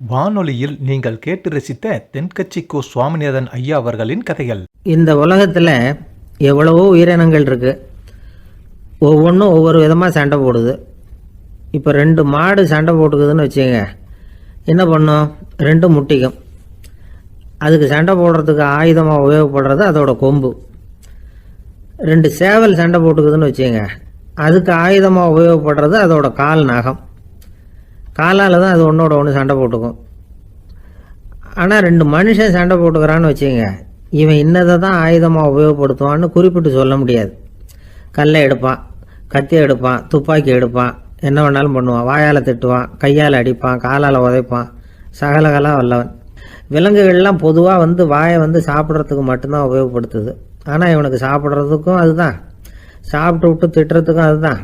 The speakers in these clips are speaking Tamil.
வானொலியில் நீங்கள் கேட்டு ரசித்த தென்கட்சி கோ சுவாமிநாதன் ஐயா அவர்களின் கதைகள். இந்த உலகத்தில் எவ்வளவோ உயிரினங்கள் இருக்குது. ஒவ்வொன்றும் ஒவ்வொரு விதமாக சண்டை போடுது. இப்போ 2 மாடு சண்டை போட்டுக்குதுன்னு வச்சுங்க, என்ன பண்ணும்? 2 முட்டிக்கும். அதுக்கு சண்டை போடுறதுக்கு ஆயுதமாக உபயோகப்படுறது அதோட கொம்பு. 2 சேவல் சண்டை போட்டுக்குதுன்னு வச்சுங்க, அதுக்கு ஆயுதமாக உபயோகப்படுறது அதோட கால் நகம். காலால் தான் அது ஒன்றோட ஒன்று சண்டை போட்டுக்கும். ஆனால் 2 மனுஷன் சண்டை போட்டுக்கிறான்னு வச்சுங்க, இவன் இன்னதை தான் ஆயுதமாக உபயோகப்படுத்துவான்னு குறிப்பிட்டு சொல்ல முடியாது. கல்லை எடுப்பான், கத்தி எடுப்பான், துப்பாக்கி எடுப்பான், என்ன வேணாலும் பண்ணுவான். வாயால் திட்டுவான், கையால் அடிப்பான், காலால் உதைப்பான், சகலகலா வல்லவன். விலங்குகள்லாம் பொதுவாக வாயை சாப்பிட்றதுக்கு மட்டும்தான் உபயோகப்படுத்துது. ஆனால் இவனுக்கு சாப்பிட்றதுக்கும் அதுதான், சாப்பிட்டு விட்டு திட்டுறதுக்கும் அதுதான்.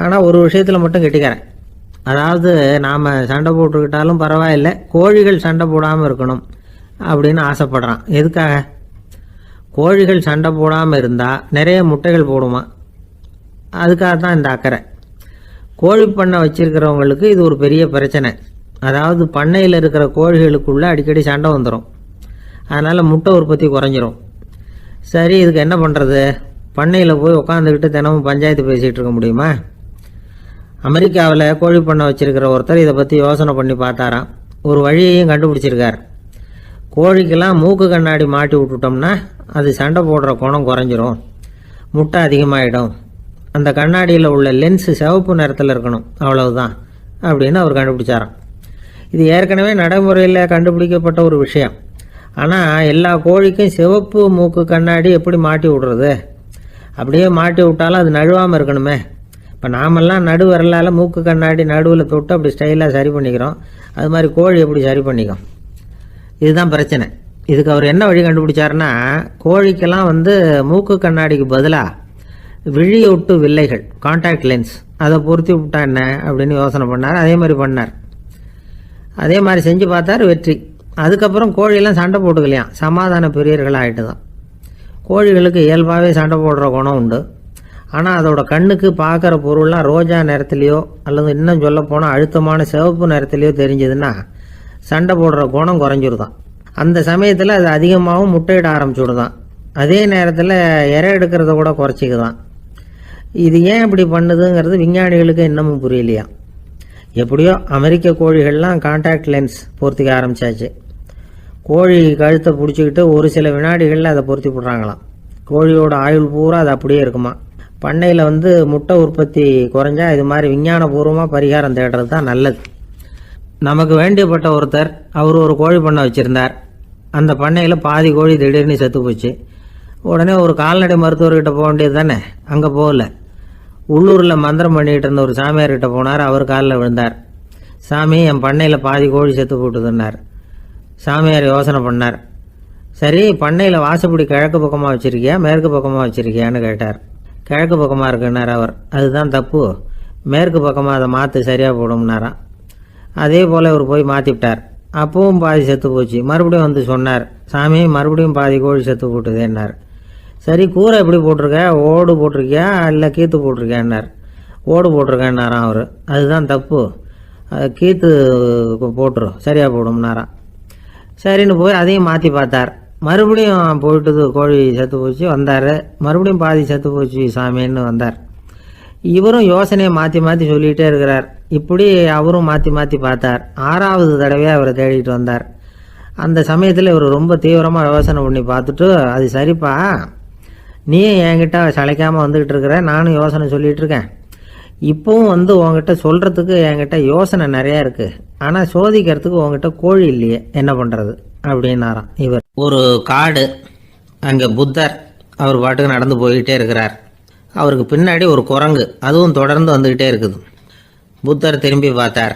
ஆனால் ஒரு விஷயத்தில் மட்டும் கெட்டிக்கிறேன். அதாவது நாம் சண்டை போட்டுக்கிட்டாலும் பரவாயில்லை, கோழிகள் சண்டை போடாமல் இருக்கணும் அப்படின்னு ஆசைப்படுறான். எதுக்காக? கோழிகள் சண்டை போடாமல் இருந்தால் நிறைய முட்டைகள் போடுமா, அதுக்காக தான் இந்த அக்கறை. கோழி பண்ணை வச்சுருக்கிறவங்களுக்கு இது ஒரு பெரிய பிரச்சனை. அதாவது பண்ணையில் இருக்கிற கோழிகளுக்குள்ளே அடிக்கடி சண்டை வந்துடும். அதனால் முட்டை உற்பத்தி குறைஞ்சிரும். சரி, இதுக்கு என்ன பண்ணுறது? பண்ணையில் போய் உட்காந்துக்கிட்டு தினமும் பஞ்சாயத்து பேசிகிட்டு இருக்க முடியுமா? அமெரிக்காவில் கோழி பண்ணை வச்சுருக்கிற ஒருத்தர் இதை பற்றி யோசனை பண்ணி பார்த்தாராம். ஒரு வழியையும் கண்டுபிடிச்சிருக்கார். கோழிக்கெல்லாம் மூக்கு கண்ணாடி மாட்டி விட்டுட்டோம்னா அது சண்டை போடுற குணம் குறைஞ்சிரும், முட்டை அதிகமாகிடும். அந்த கண்ணாடியில் உள்ள லென்ஸு சிவப்பு நிறத்தில் இருக்கணும், அவ்வளவுதான் அப்படின்னு அவர் கண்டுபிடிச்சாராம். இது ஏற்கனவே நடைமுறையில் கண்டுபிடிக்கப்பட்ட ஒரு விஷயம். ஆனால் எல்லா கோழிக்கும் சிவப்பு மூக்கு கண்ணாடி எப்படி மாட்டி விடுறது? அப்படியே மாட்டி விட்டாலும் அது நழுவாமல் இருக்கணுமே. இப்போ நாமெல்லாம் நடு வரலால் மூக்கு கண்ணாடி நடுவில் தொட்டு அப்படி ஸ்டைலாக சரி பண்ணிக்கிறோம். அது மாதிரி கோழி எப்படி சரி பண்ணிக்கும்? இதுதான் பிரச்சனை. இதுக்கு அவர் என்ன வழி கண்டுபிடிச்சாருன்னா, கோழிக்கெல்லாம் மூக்கு கண்ணாடிக்கு பதிலாக விழியொட்டு வில்லைகள், கான்டாக்ட் லென்ஸ், அதை பொருத்தி விட்டா என்ன அப்படின்னு யோசனை பண்ணார். அதே மாதிரி பண்ணார். அதே மாதிரி செஞ்சு பார்த்தார், வெற்றி. அதுக்கப்புறம் கோழியெல்லாம் சண்டை போட்டுக்கலையாம், சமாதான பிரியர்களாக ஆகிட்டு தான். கோழிகளுக்கு இயல்பாகவே சண்டை போடுற குணம் உண்டு. ஆனால் அதோட கண்ணுக்கு பார்க்குற பொருள்லாம் ரோஜா நிறத்துலையோ அல்லது இன்னும் சொல்ல போனால் அழுத்தமான சிவப்பு நிறத்துலையோ தெரிஞ்சதுன்னா சண்டை போடுற குணம் குறைஞ்சிருதான். அந்த சமயத்தில் அது அதிகமாகவும் முட்டையிட ஆரம்பிச்சுடுதான். அதே நேரத்தில் இறை எடுக்கிறத கூட குறைச்சிக்குதான். இது ஏன் இப்படி பண்ணுதுங்கிறது விஞ்ஞானிகளுக்கு இன்னமும் புரியலையா. எப்படியோ அமெரிக்க கோழிகள்லாம் கான்டாக்ட் லென்ஸ் பொருத்திக்க ஆரம்பித்தாச்சு. கோழி கழுத்தை பிடிச்சிக்கிட்டு ஒரு சில வினாடிகளில் அதை பொருத்தி விட்றாங்களாம். கோழியோட ஆயுள் பூரா அது அப்படியே இருக்குமா. பண்ணையில் முட்டை உற்பத்தி குறைஞ்சா இது மாதிரி விஞ்ஞானபூர்வமாக பரிகாரம் தேடுறது தான் நல்லது. நமக்கு வேண்டியப்பட்ட ஒருத்தர், அவர் ஒரு கோழி பண்ணை வச்சுருந்தார். அந்த பண்ணையில் பாதி கோழி திடீர்னு செத்து போச்சு. உடனே ஒரு கால்நடை மருத்துவர்கிட்ட போக வேண்டியது தானே. அங்கே போகல, உள்ளூரில் மந்திரம் பண்ணிகிட்டு இருந்த ஒரு சாமியார்கிட்ட போனார். அவர் காலில் விழுந்தார். சாமி, என் பண்ணையில் பாதி கோழி செத்து போட்டுதுன்னார். சாமியார் யோசனை பண்ணார். சரி, பண்ணையில் வாசப்படி கிழக்கு பக்கமாக வச்சுருக்கியா மேற்கு பக்கமாக வச்சுருக்கியான்னு கேட்டார். கிழக்கு பக்கமாக இருக்குன்னார் அவர். அதுதான் தப்பு, மேற்கு பக்கமாக அதை மாற்று, சரியாக போடும்னாராம். அதே போல் அவர் போய் மாற்றிவிட்டார். அப்பவும் பாதி செத்து போச்சு. மறுபடியும் சொன்னார், சாமி, மறுபடியும் பாதி கோழி செத்து போட்டுதேன்னார். சரி, கூரை எப்படி போட்டிருக்க? ஓடு போட்டிருக்கியா இல்லை கீத்து போட்டிருக்கியான்னார். ஓடு போட்டிருக்கேன்னாராம் அவர். அதுதான் தப்பு, கீத்து போட்டுரும், சரியாக போடும்னாராம். சரின்னு போய் அதையும் மாற்றி பார்த்தார். மறுபடியும் போயிட்டது, கோழி செத்து போச்சு. வந்தார், மறுபடியும் பாதி செத்து போச்சு சாமின்னு வந்தார். இவரும் யோசனையை மாற்றி மாற்றி சொல்லிகிட்டே இருக்கிறார். இப்படி அவரும் மாற்றி மாற்றி பார்த்தார். 6வது தடவையாக அவரை தேடிட்டு வந்தார். அந்த சமயத்தில் இவர் ரொம்ப தீவிரமாக யோசனை பண்ணி பார்த்துட்டு, அது சரிப்பா, நீ என்கிட்ட சளைக்காமல் வந்துக்கிட்டு இருக்கிற, நானும் யோசனை சொல்லிகிட்டு இருக்கேன். இப்போவும் உங்ககிட்ட சொல்கிறதுக்கு என்கிட்ட யோசனை நிறையா இருக்குது. ஆனால் சோதிக்கிறதுக்கு உங்ககிட்ட கோழி இல்லையே, என்ன பண்ணுறது அப்படின்னாராம் இவர். ஒரு காடு, அங்கே புத்தர் அவர் பாட்டுக்கு நடந்து போய்கிட்டே இருக்கிறார். அவருக்கு பின்னாடி ஒரு குரங்கு, அதுவும் தொடர்ந்து வந்துக்கிட்டே இருக்குது. புத்தர் திரும்பி பார்த்தார்.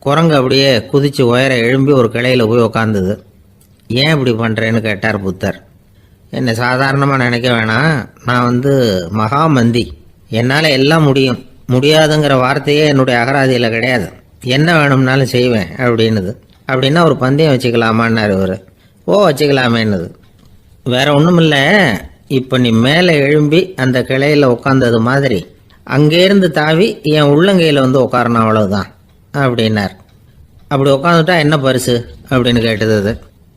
குரங்கு அப்படியே குதித்து உயர எழும்பி ஒரு கிளையில் போய் உக்காந்துது. ஏன் இப்படி பண்ணுறேன்னு கேட்டார் புத்தர். என்னை சாதாரணமாக நினைக்க வேணாம், நான் மகாமந்தி, என்னால் எல்லாம் முடியும், முடியாதுங்கிற வார்த்தையே என்னுடைய அகராதியில் கிடையாது, என்ன வேணும்னாலும் செய்வேன் அப்படின்னுது. அப்படின்னா ஒரு பந்தயம் வச்சுக்கலாமான்னாரு இவர். ஓ, வச்சுக்கலாமேன்னுது. வேற ஒன்றும் இல்லை, இப்போ நீ மேலே எழும்பி அந்த கிளையில் உட்காந்தது மாதிரி அங்கேருந்து தாவி என் உள்ளங்கையில் உட்காரணும், அவ்வளவுதான் அப்படின்னார். அப்படி உட்காந்துட்டா என்ன பரிசு அப்படின்னு கேட்டது அது.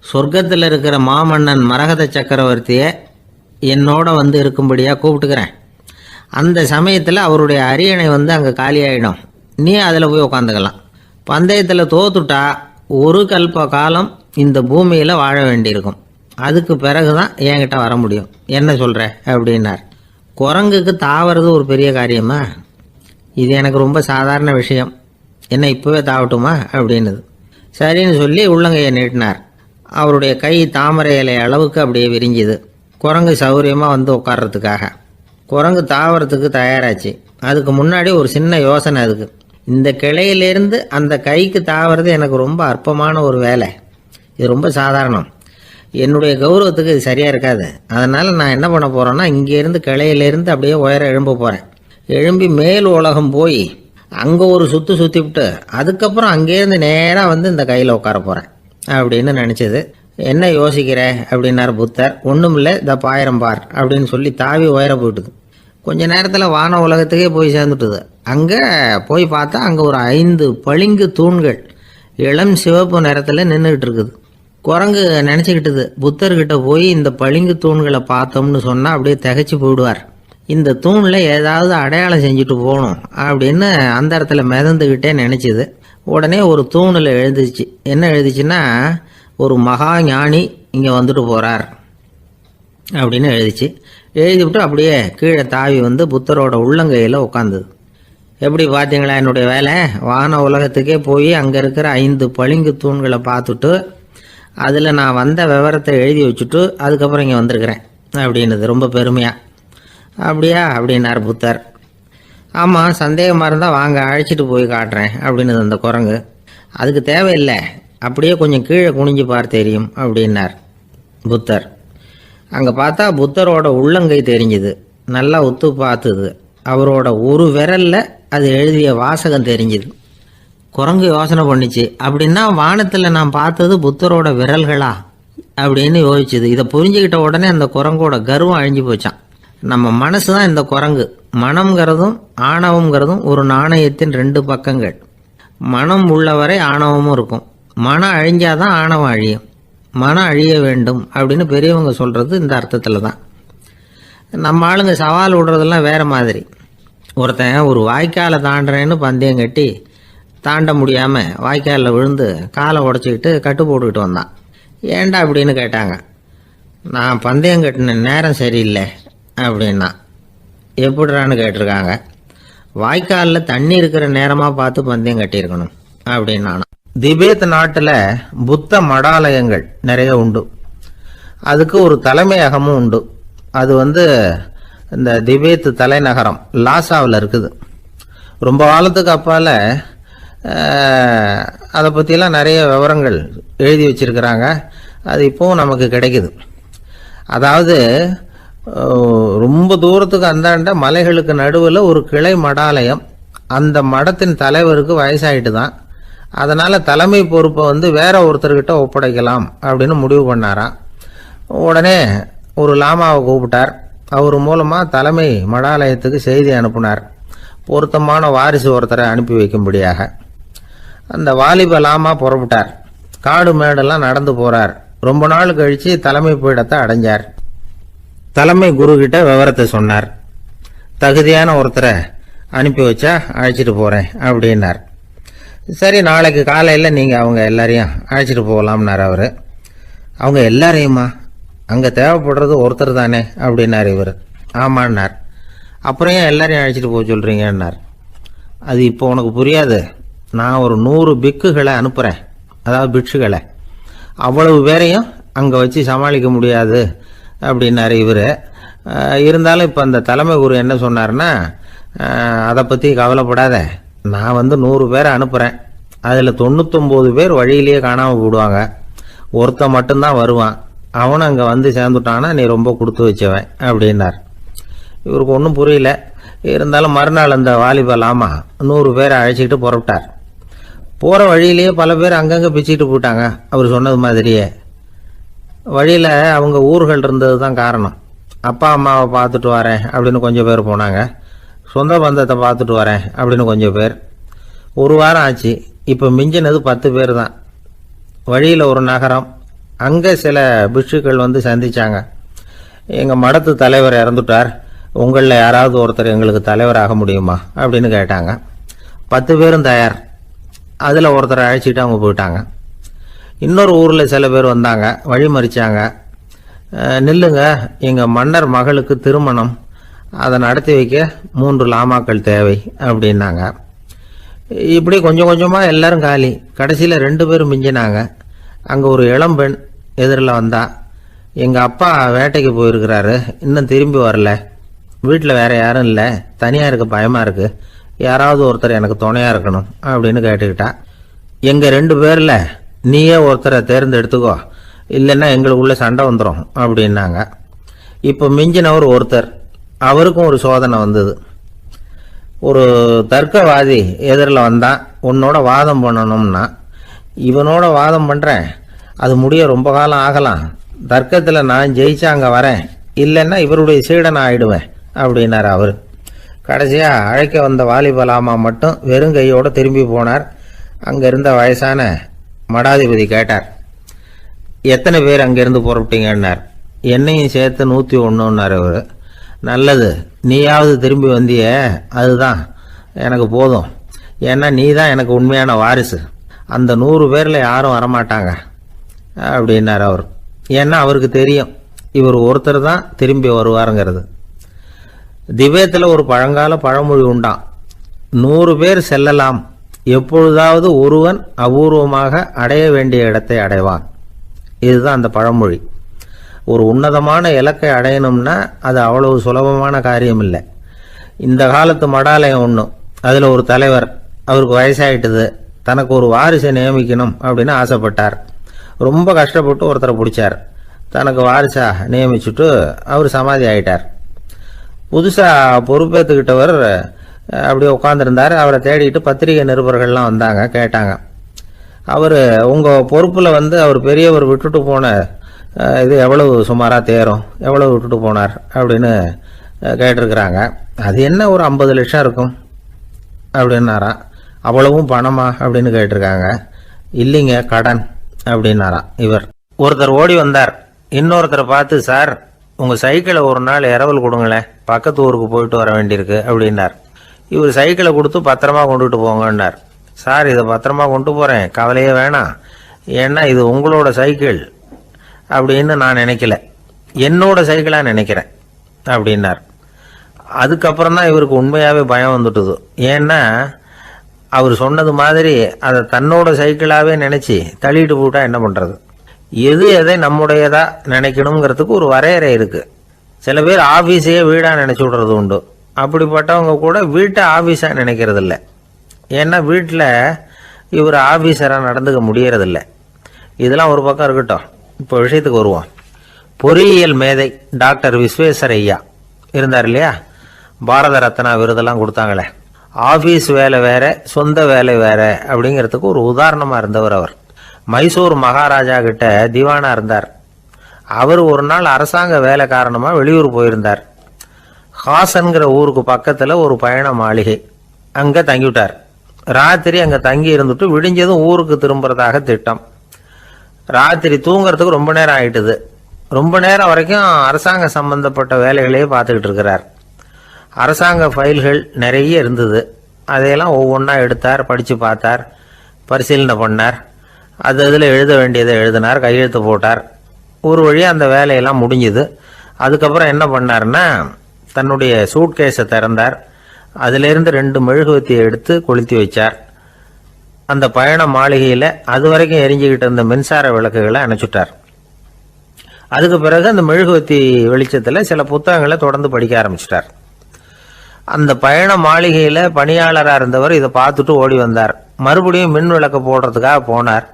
சொர்க்கத்தில் இருக்கிற மாமன்னன் மரகத சக்கரவர்த்தியை என்னோட வந்து இருக்கும்படியாக கூப்பிட்டுக்கிறேன். அந்த சமயத்தில் அவருடைய அரியணை வந்து அங்கே காலியாகிடும், நீ அதில் போய் உட்காந்துக்கலாம். பந்தயத்தில் தோத்துட்டா ஒரு கல்ப காலம் இந்த பூமியில் வாழ வேண்டியிருக்கும். அதுக்கு பிறகு தான் என்கிட்ட வர முடியும். என்ன சொல்கிற அப்படின்னார். குரங்குக்கு தாவறது ஒரு பெரிய காரியமா? இது எனக்கு ரொம்ப சாதாரண விஷயம், என்ன இப்போவே தாவட்டுமா அப்படின்னுது. சரின்னு சொல்லி உள்ளங்கையை நீட்டினார். அவருடைய கை தாமரை இலை அளவுக்கு அப்படியே விரிஞ்சுது. குரங்கு சௌகரியமாக வந்து உட்கார்றதுக்காக. குரங்கு தாவறதுக்கு தயாராச்சு. அதுக்கு முன்னாடி ஒரு சின்ன யோசனை அதுக்கு. இந்த கிளையிலேருந்து அந்த கைக்கு தாவறது எனக்கு ரொம்ப அற்பமான ஒரு வேலை, இது ரொம்ப சாதாரணம், என்னுடைய கௌரவத்துக்கு இது சரியாக இருக்காது. அதனால் நான் என்ன பண்ண போகிறேன்னா, இங்கேருந்து கிளையிலேருந்து அப்படியே உயர எழும்ப போகிறேன். எழும்பி மேல் உலகம் போய் அங்கே ஒரு சுற்றி விட்டு அதுக்கப்புறம் அங்கேருந்து நேராக வந்து இந்த கையில் உட்கார போகிறேன் அப்படின்னு நினச்சது. என்ன யோசிக்கிற அப்படின்னார் புத்தர். ஒன்றும் இல்லை, இந்த பாயிரம் பார் அப்படின்னு சொல்லி தாவி உயர போயிட்டுது. கொஞ்ச நேரத்தில் வான உலகத்துக்கே போய் சேர்ந்துட்டுது. அங்கே போய் பார்த்தா அங்கே ஒரு 5 பளிங்கு தூண்கள் இளம் சிவப்பு நிறத்தில் நின்றுக்கிட்டு இருக்குது. குரங்கு நினச்சிக்கிட்டுது, புத்தர்கிட்ட போய் இந்த பளிங்கு தூண்களை பார்த்தோம்னு சொன்னால் அப்படியே திகைச்சு போயிடுவார், இந்த தூணில் ஏதாவது அடையாளம் செஞ்சுட்டு போகணும் அப்படின்னு அந்த இடத்துல மிதந்துக்கிட்டே நினச்சிது. உடனே ஒரு தூணில் எழுதிச்சு. என்ன எழுதிச்சுன்னா, ஒரு மகா ஞானி இங்கே வந்துட்டு போகிறார் அப்படின்னு எழுதிச்சு. எழுதிவிட்டு அப்படியே கீழே தாவி வந்து புத்தரோட உள்ளங்கையில் உட்காந்துது. எப்படி பார்த்தீங்களா என்னுடைய வேலை? வான உலகத்துக்கே போய் அங்கே இருக்கிற 5 பளிங்கு தூண்களை பார்த்துட்டு அதில் நான் வந்த விவரத்தை எழுதி வச்சுட்டு அதுக்கப்புறம் இங்கே வந்திருக்கிறேன் அப்படின்னுது ரொம்ப பெருமையாக. அப்படியா அப்படின்னார் புத்தர். ஆமாம், சந்தேகமாக இருந்தால் வாங்க, அழைச்சிட்டு போய் காட்டுறேன் அப்படின்னுது அந்த குரங்கு. அதுக்கு தேவையில்லை, அப்படியே கொஞ்சம் கீழே குனிஞ்சு பார் தெரியும் அப்படின்னார் புத்தர். அங்கே பார்த்தா புத்தரோட உள்ளங்கை தெரிஞ்சுது. நல்லா உத்து பார்த்துது. அவரோட ஒரு விரலில் அது எழுதிய வாசகம் தெரிஞ்சுது. குரங்கு யோசனை பண்ணிச்சு, அப்படின்னா வானத்தில் நான் பார்த்தது புத்தரோட விரல்களா அப்படின்னு யோசிச்சுது. இதை புரிஞ்சுக்கிட்ட உடனே அந்த குரங்கோட கர்வம் அழிஞ்சு போச்சான். நம்ம மனசு தான் இந்த குரங்கு. மனம்ங்கிறதும் ஆணவம்ங்கிறதும் ஒரு நாணயத்தின் 2 பக்கங்கள். மனம் உள்ளவரை ஆணவமும் இருக்கும். மனம் அழிஞ்சாதான் ஆணவம் அழியும். மனம் அழிய வேண்டும் அப்படின்னு பெரியவங்க சொல்கிறது இந்த அர்த்தத்தில் தான். நம்ம ஆளுங்க சவால் விடுறதெல்லாம் வேறு மாதிரி. ஒருத்தன் ஒரு வாய்க்காலை தாண்டுறேன்னு பந்தயம் கட்டி தாண்ட முடியாமல் வாய்க்காலில் விழுந்து காலை உடச்சிக்கிட்டு கட்டு போட்டுக்கிட்டு வந்தான். ஏன்டா அப்படின்னு கேட்டாங்க. நான் பந்தயம் கட்டின நேரம் சரியில்லை அப்படின்னா. எப்படிறான்னு கேட்டிருக்காங்க. வாய்க்காலில் தண்ணி இருக்கிற நேரமாக பார்த்து பந்தயம் கட்டியிருக்கணும் அப்படின்னா. திபேத் நாட்டில் புத்த மடாலயங்கள் நிறைய உண்டு. அதுக்கு ஒரு தலைமையகமும் உண்டு. அது இந்த திபேத் தலைநகரம் லாசாவில் இருக்குது. ரொம்ப காலத்துக்கு அப்பால் அதை பற்றியெல்லாம் நிறைய விவரங்கள் எழுதி வச்சிருக்கிறாங்க. அது இப்போவும் நமக்கு கிடைக்குது. அதாவது ரொம்ப தூரத்துக்கு அந்தாண்ட மலைகளுக்கு நடுவில் ஒரு கிளை மடாலயம். அந்த மடத்தின் தலைவருக்கு வயசாயிட்டு தான். அதனால் தலைமை பொறுப்பை வேற ஒருத்தர்கிட்ட ஒப்படைக்கலாம் அப்படின்னு முடிவு பண்ணாராம். உடனே ஒரு லாமாவை கூப்பிட்டார். அவர் மூலமாக தலைமை மடாலயத்துக்கு செய்தி அனுப்புனார், பொருத்தமான வாரிசு ஒருத்தரை அனுப்பி வைக்கும்படியாக. அந்த வாலிப லாமா புறப்பட்டார். காடு மேடெல்லாம் நடந்து போகிறார். ரொம்ப நாள் கழித்து தலைமை பீடத்தை அடைஞ்சார். தலைமை குரு கிட்ட விவரத்தை சொன்னார். தகுதியான ஒருத்தரை அனுப்பி வச்சா அழைச்சிட்டு போகிறேன் அப்படின்னார். சரி, நாளைக்கு காலையில் நீங்கள் அவங்க எல்லாரையும் அழைச்சிட்டு போகலாம்னார் அவர். அவங்க எல்லாரையுமா? அங்கே தேவைப்படுறது ஒருத்தர் தானே அப்படின்னார் இவர். ஆமான்னார். அப்புறம் ஏன் எல்லாரையும் அழைச்சிட்டு போக சொல்கிறீங்கன்னார். அது இப்போ உனக்கு புரியாது. நான் ஒரு 100 பிக்குகளை அனுப்புகிறேன், அதாவது பிட்சுகளை. அவ்வளவு பேரையும் அங்கே வச்சு சமாளிக்க முடியாது அப்படின்னாரு இவர். இருந்தாலும் இப்போ அந்த தலைமை குரு என்ன சொன்னார்னா, அதை பற்றி கவலைப்படாத, நான் 100 பேரை அனுப்புகிறேன். அதில் 99 பேர் வழியிலேயே காணாமல் போடுவாங்க, ஒருத்தன் மட்டும்தான் வருவான். அவனும் அங்கே சேர்ந்துட்டானா நீ ரொம்ப கொடுத்து வச்சவன் அப்படின்னார். இவருக்கு ஒன்றும் புரியல. இருந்தாலும் மறுநாள் அந்த வாலிபலாமா 100 பேரை அழைச்சிக்கிட்டு புறப்பட்டார். போகிற வழியிலேயே பல பேர் அங்கங்கே பிச்சுக்கிட்டு போயிட்டாங்க. அவர் சொன்னது மாதிரியே வழியில் அவங்க ஊர்கள் இருந்தது தான் காரணம். அப்பா அம்மாவை பார்த்துட்டு வரேன் அப்படின்னு கொஞ்சம் பேர் போனாங்க. சொந்த பந்தத்தை பார்த்துட்டு வரேன் அப்படின்னு கொஞ்சம் பேர். ஒரு வாரம் ஆச்சு. இப்போ மிஞ்சினது 10 பேர் தான். வழியில் ஒரு நகரம், அங்கே சில பிட்சுக்கள் வந்து சந்திச்சாங்க. எங்கள் மடத்து தலைவர் இறந்துட்டார், உங்களில் யாராவது ஒருத்தர் எங்களுக்கு தலைவராக முடியுமா அப்படின்னு கேட்டாங்க. 10 பேரும் தயார். அதில் ஒருத்தரை அழைச்சிட்டு அவங்க போயிட்டாங்க. இன்னொரு ஊரில் சில பேர் வந்தாங்க, வழி மறிச்சாங்க. நில்லுங்க, எங்கள் மன்னர் மகளுக்கு திருமணம், அதை நடத்தி வைக்க 3 லாமாக்கள் தேவை அப்படின்னாங்க. இப்படி கொஞ்சம் கொஞ்சமாக எல்லாரும் காலி. கடைசியில் 2 பேரும் மிஞ்சினாங்க. அங்கே ஒரு இளம்பெண் எதிரில் வந்தா. எங்கள் அப்பா வேட்டைக்கு போயிருக்கிறாரு, இன்னும் திரும்பி வரல, வீட்டில் வேற யாரும் இல்லை, தனியாக இருக்க பயமாக இருக்குது, யாராவது ஒருத்தர் எனக்கு துணையாக இருக்கணும் அப்படின்னு கேட்டுக்கிட்டா. எங்கள் 2 பேரில் நீயே ஒருத்தரை தேர்ந்தெடுத்துக்கோ, இல்லைன்னா எங்களுக்குள்ளே சண்டை வந்துடும் அப்படின்னாங்க. இப்போ மிஞ்சினவர் ஒருத்தர், அவருக்கும் ஒரு சோதனை வந்தது. ஒரு தர்க்கவாதி எதிரில் வந்தான், உன்னோட வாதம் பண்ணணும்னா. இவனோட வாதம் பண்ணுறேன், அது முடிய ரொம்ப காலம் ஆகலாம், தர்க்கத்தில் நான் ஜெயிச்சா அங்கே வரேன், இல்லைன்னா இவருடைய சீடனை ஆயிடுவேன் அப்படின்னார் அவர். கடைசியாக அழைக்க வந்த வாலிபலாமா மட்டும் வெறும் கையோடு திரும்பி போனார். அங்கே இருந்த வயசான மடாதிபதி கேட்டார், எத்தனை பேர் அங்கேருந்து புறப்பட்டீங்கன்னார். என்னையும் சேர்த்து 101ன்னார் அவர். நல்லது, நீயாவது திரும்பி வந்தியே, அதுதான் எனக்கு போதும், ஏன்னா நீ தான் எனக்கு உண்மையான வாரிசு, அந்த 100 பேரில் யாரும் வரமாட்டாங்க அப்படின்னார் அவர். ஏன்னா அவருக்கு தெரியும் இவர் ஒருத்தர் தான் திரும்பி வருவாருங்கிறது. திபேத்தில் ஒரு பழங்கால பழமொழி உண்டாம், 100 பேர் செல்லலாம், எப்பொழுதாவது ஒருவன் அபூர்வமாக அடைய வேண்டிய இடத்தை அடைவான். இதுதான் அந்த பழமொழி. ஒரு உன்னதமான இலக்கை அடையணும்னா அது அவ்வளவு சுலபமான காரியம் இல்லை. இந்த காலத்து மடாலயம் ஒன்று, அதில் ஒரு தலைவர், அவருக்கு வயசாயிட்டுது, தனக்கு ஒரு வாரிசை நியமிக்கணும் அப்படின்னு ஆசைப்பட்டார். ரொம்ப கஷ்டப்பட்டு ஒருத்தரை பிடிச்சார், தனக்கு வாரிசா நியமிச்சுட்டு அவர் சமாதி ஆயிட்டார். புதுசாக பொறுப்பேற்றுக்கிட்டவர் அப்படியே உட்காந்துருந்தார். அவரை தேடிட்டு பத்திரிகை நிருபர்கள்லாம் வந்தாங்க, கேட்டாங்க. அவர் உங்கள் பொறுப்பில் வந்து அவர் பெரியவர் விட்டுட்டு போன இது எவ்வளவு சுமாராக தேரும், எவ்வளவு விட்டுட்டு போனார் அப்படின்னு கேட்டிருக்கிறாங்க. அது என்ன ஒரு 50 லட்சம் இருக்கும் அப்படின்னாராம். அவ்வளவும் பணமா அப்படின்னு கேட்டிருக்காங்க. இல்லைங்க, கடன் அப்படின்னாராம் இவர். ஒருத்தர் ஓடி வந்தார், இன்னொருத்தரை பார்த்து, சார் உங்கள் சைக்கிளை ஒரு நாள் இரவல் கொடுங்களேன், பக்கத்து ஊருக்கு போயிட்டு வர வேண்டியிருக்கு அப்படின்னார். இவர் சைக்கிளை கொடுத்து பத்திரமா கொண்டுட்டு போங்கன்னார். சார் இதை பத்திரமா கொண்டு போகிறேன், கவலையே வேணாம், ஏன்னா இது உங்களோட சைக்கிள் அப்படின்னு நான் நினைக்கல, என்னோட சைக்கிளாக நினைக்கிறேன் அப்படின்னார். அதுக்கப்புறம் தான் இவருக்கு உண்மையாகவே பயம் வந்துட்டுது. ஏன்னா அவர் சொன்னது மாதிரி அதை தன்னோட சைக்கிளாகவே நினச்சி தள்ளிட்டு போட்டா என்ன பண்ணுறது? எது எதை நம்முடையதா நினைக்கணுங்கிறதுக்கு ஒரு வரையறை இருக்குது. சில பேர் ஆஃபீஸையே வீடாக நினச்சி விடுறது உண்டு. அப்படிப்பட்டவங்க கூட வீட்டை ஆஃபீஸாக நினைக்கிறது இல்லை. ஏன்னா வீட்டில் இவர் ஆஃபீஸராக நடந்துக்க முடியறதில்லை. இதெல்லாம் ஒரு பக்கம் இருக்கட்டும், இப்போ விஷயத்துக்கு வருவோம். பொறியியல் மேதை டாக்டர் விஸ்வேஸ்வரய்யா இருந்தார் இல்லையா, பாரத ரத்னா விருதெல்லாம் கொடுத்தாங்களே. ஆஃபீஸ் வேலை வேற, சொந்த வேலை வேற அப்படிங்கிறதுக்கு ஒரு உதாரணமாக இருந்தவர் அவர். மைசூர் மகாராஜா கிட்ட திவானா இருந்தார். அவர் ஒரு நாள் அரசாங்க வேலை காரணமாக வெளியூர் போயிருந்தார். ஹாசன்கிற ஊருக்கு பக்கத்தில் ஒரு பயண மாளிகை, அங்கே தங்கிவிட்டார். ராத்திரி அங்கே தங்கி இருந்துட்டு விடிஞ்சதும் ஊருக்கு திரும்புறதாக திட்டம். ராத்திரி தூங்குறதுக்கு ரொம்ப நேரம் ஆயிட்டுது. ரொம்ப நேரம் வரைக்கும் அரசாங்க சம்பந்தப்பட்ட வேலைகளையே பார்த்துக்கிட்டு இருக்கிறார். அரசாங்க ஃபைல்கள் நிறைய இருந்தது. அதையெல்லாம் ஒவ்வொன்றா எடுத்தார், படித்து பார்த்தார், பரிசீலனை பண்ணார். அது அதில் எழுத வேண்டியதை எழுதினார், கையெழுத்து போட்டார். ஒரு வழியாக அந்த வேலையெல்லாம் முடிஞ்சுது. அதுக்கப்புறம் என்ன பண்ணார்னா, தன்னுடைய சூட்கேஸை திறந்தார். அதிலிருந்து 2 மெழுகுவத்தியை எடுத்து கொளுத்தி வச்சார். அந்த பயண மாளிகையில் அது வரைக்கும் எரிஞ்சுக்கிட்டு இருந்த மின்சார விளக்குகளை அணைச்சுட்டார். அதுக்கு பிறகு அந்த மெழுகுவத்தி வெளிச்சத்தில் சில புத்தகங்களை தொடர்ந்து படிக்க ஆரம்பிச்சிட்டார். அந்த பயண மாளிகையில் பணியாளராக இருந்தவர் இதை பார்த்துட்டு ஓடி வந்தார். மறுபடியும் மின் விளக்கு போடுறதுக்காக போனார்.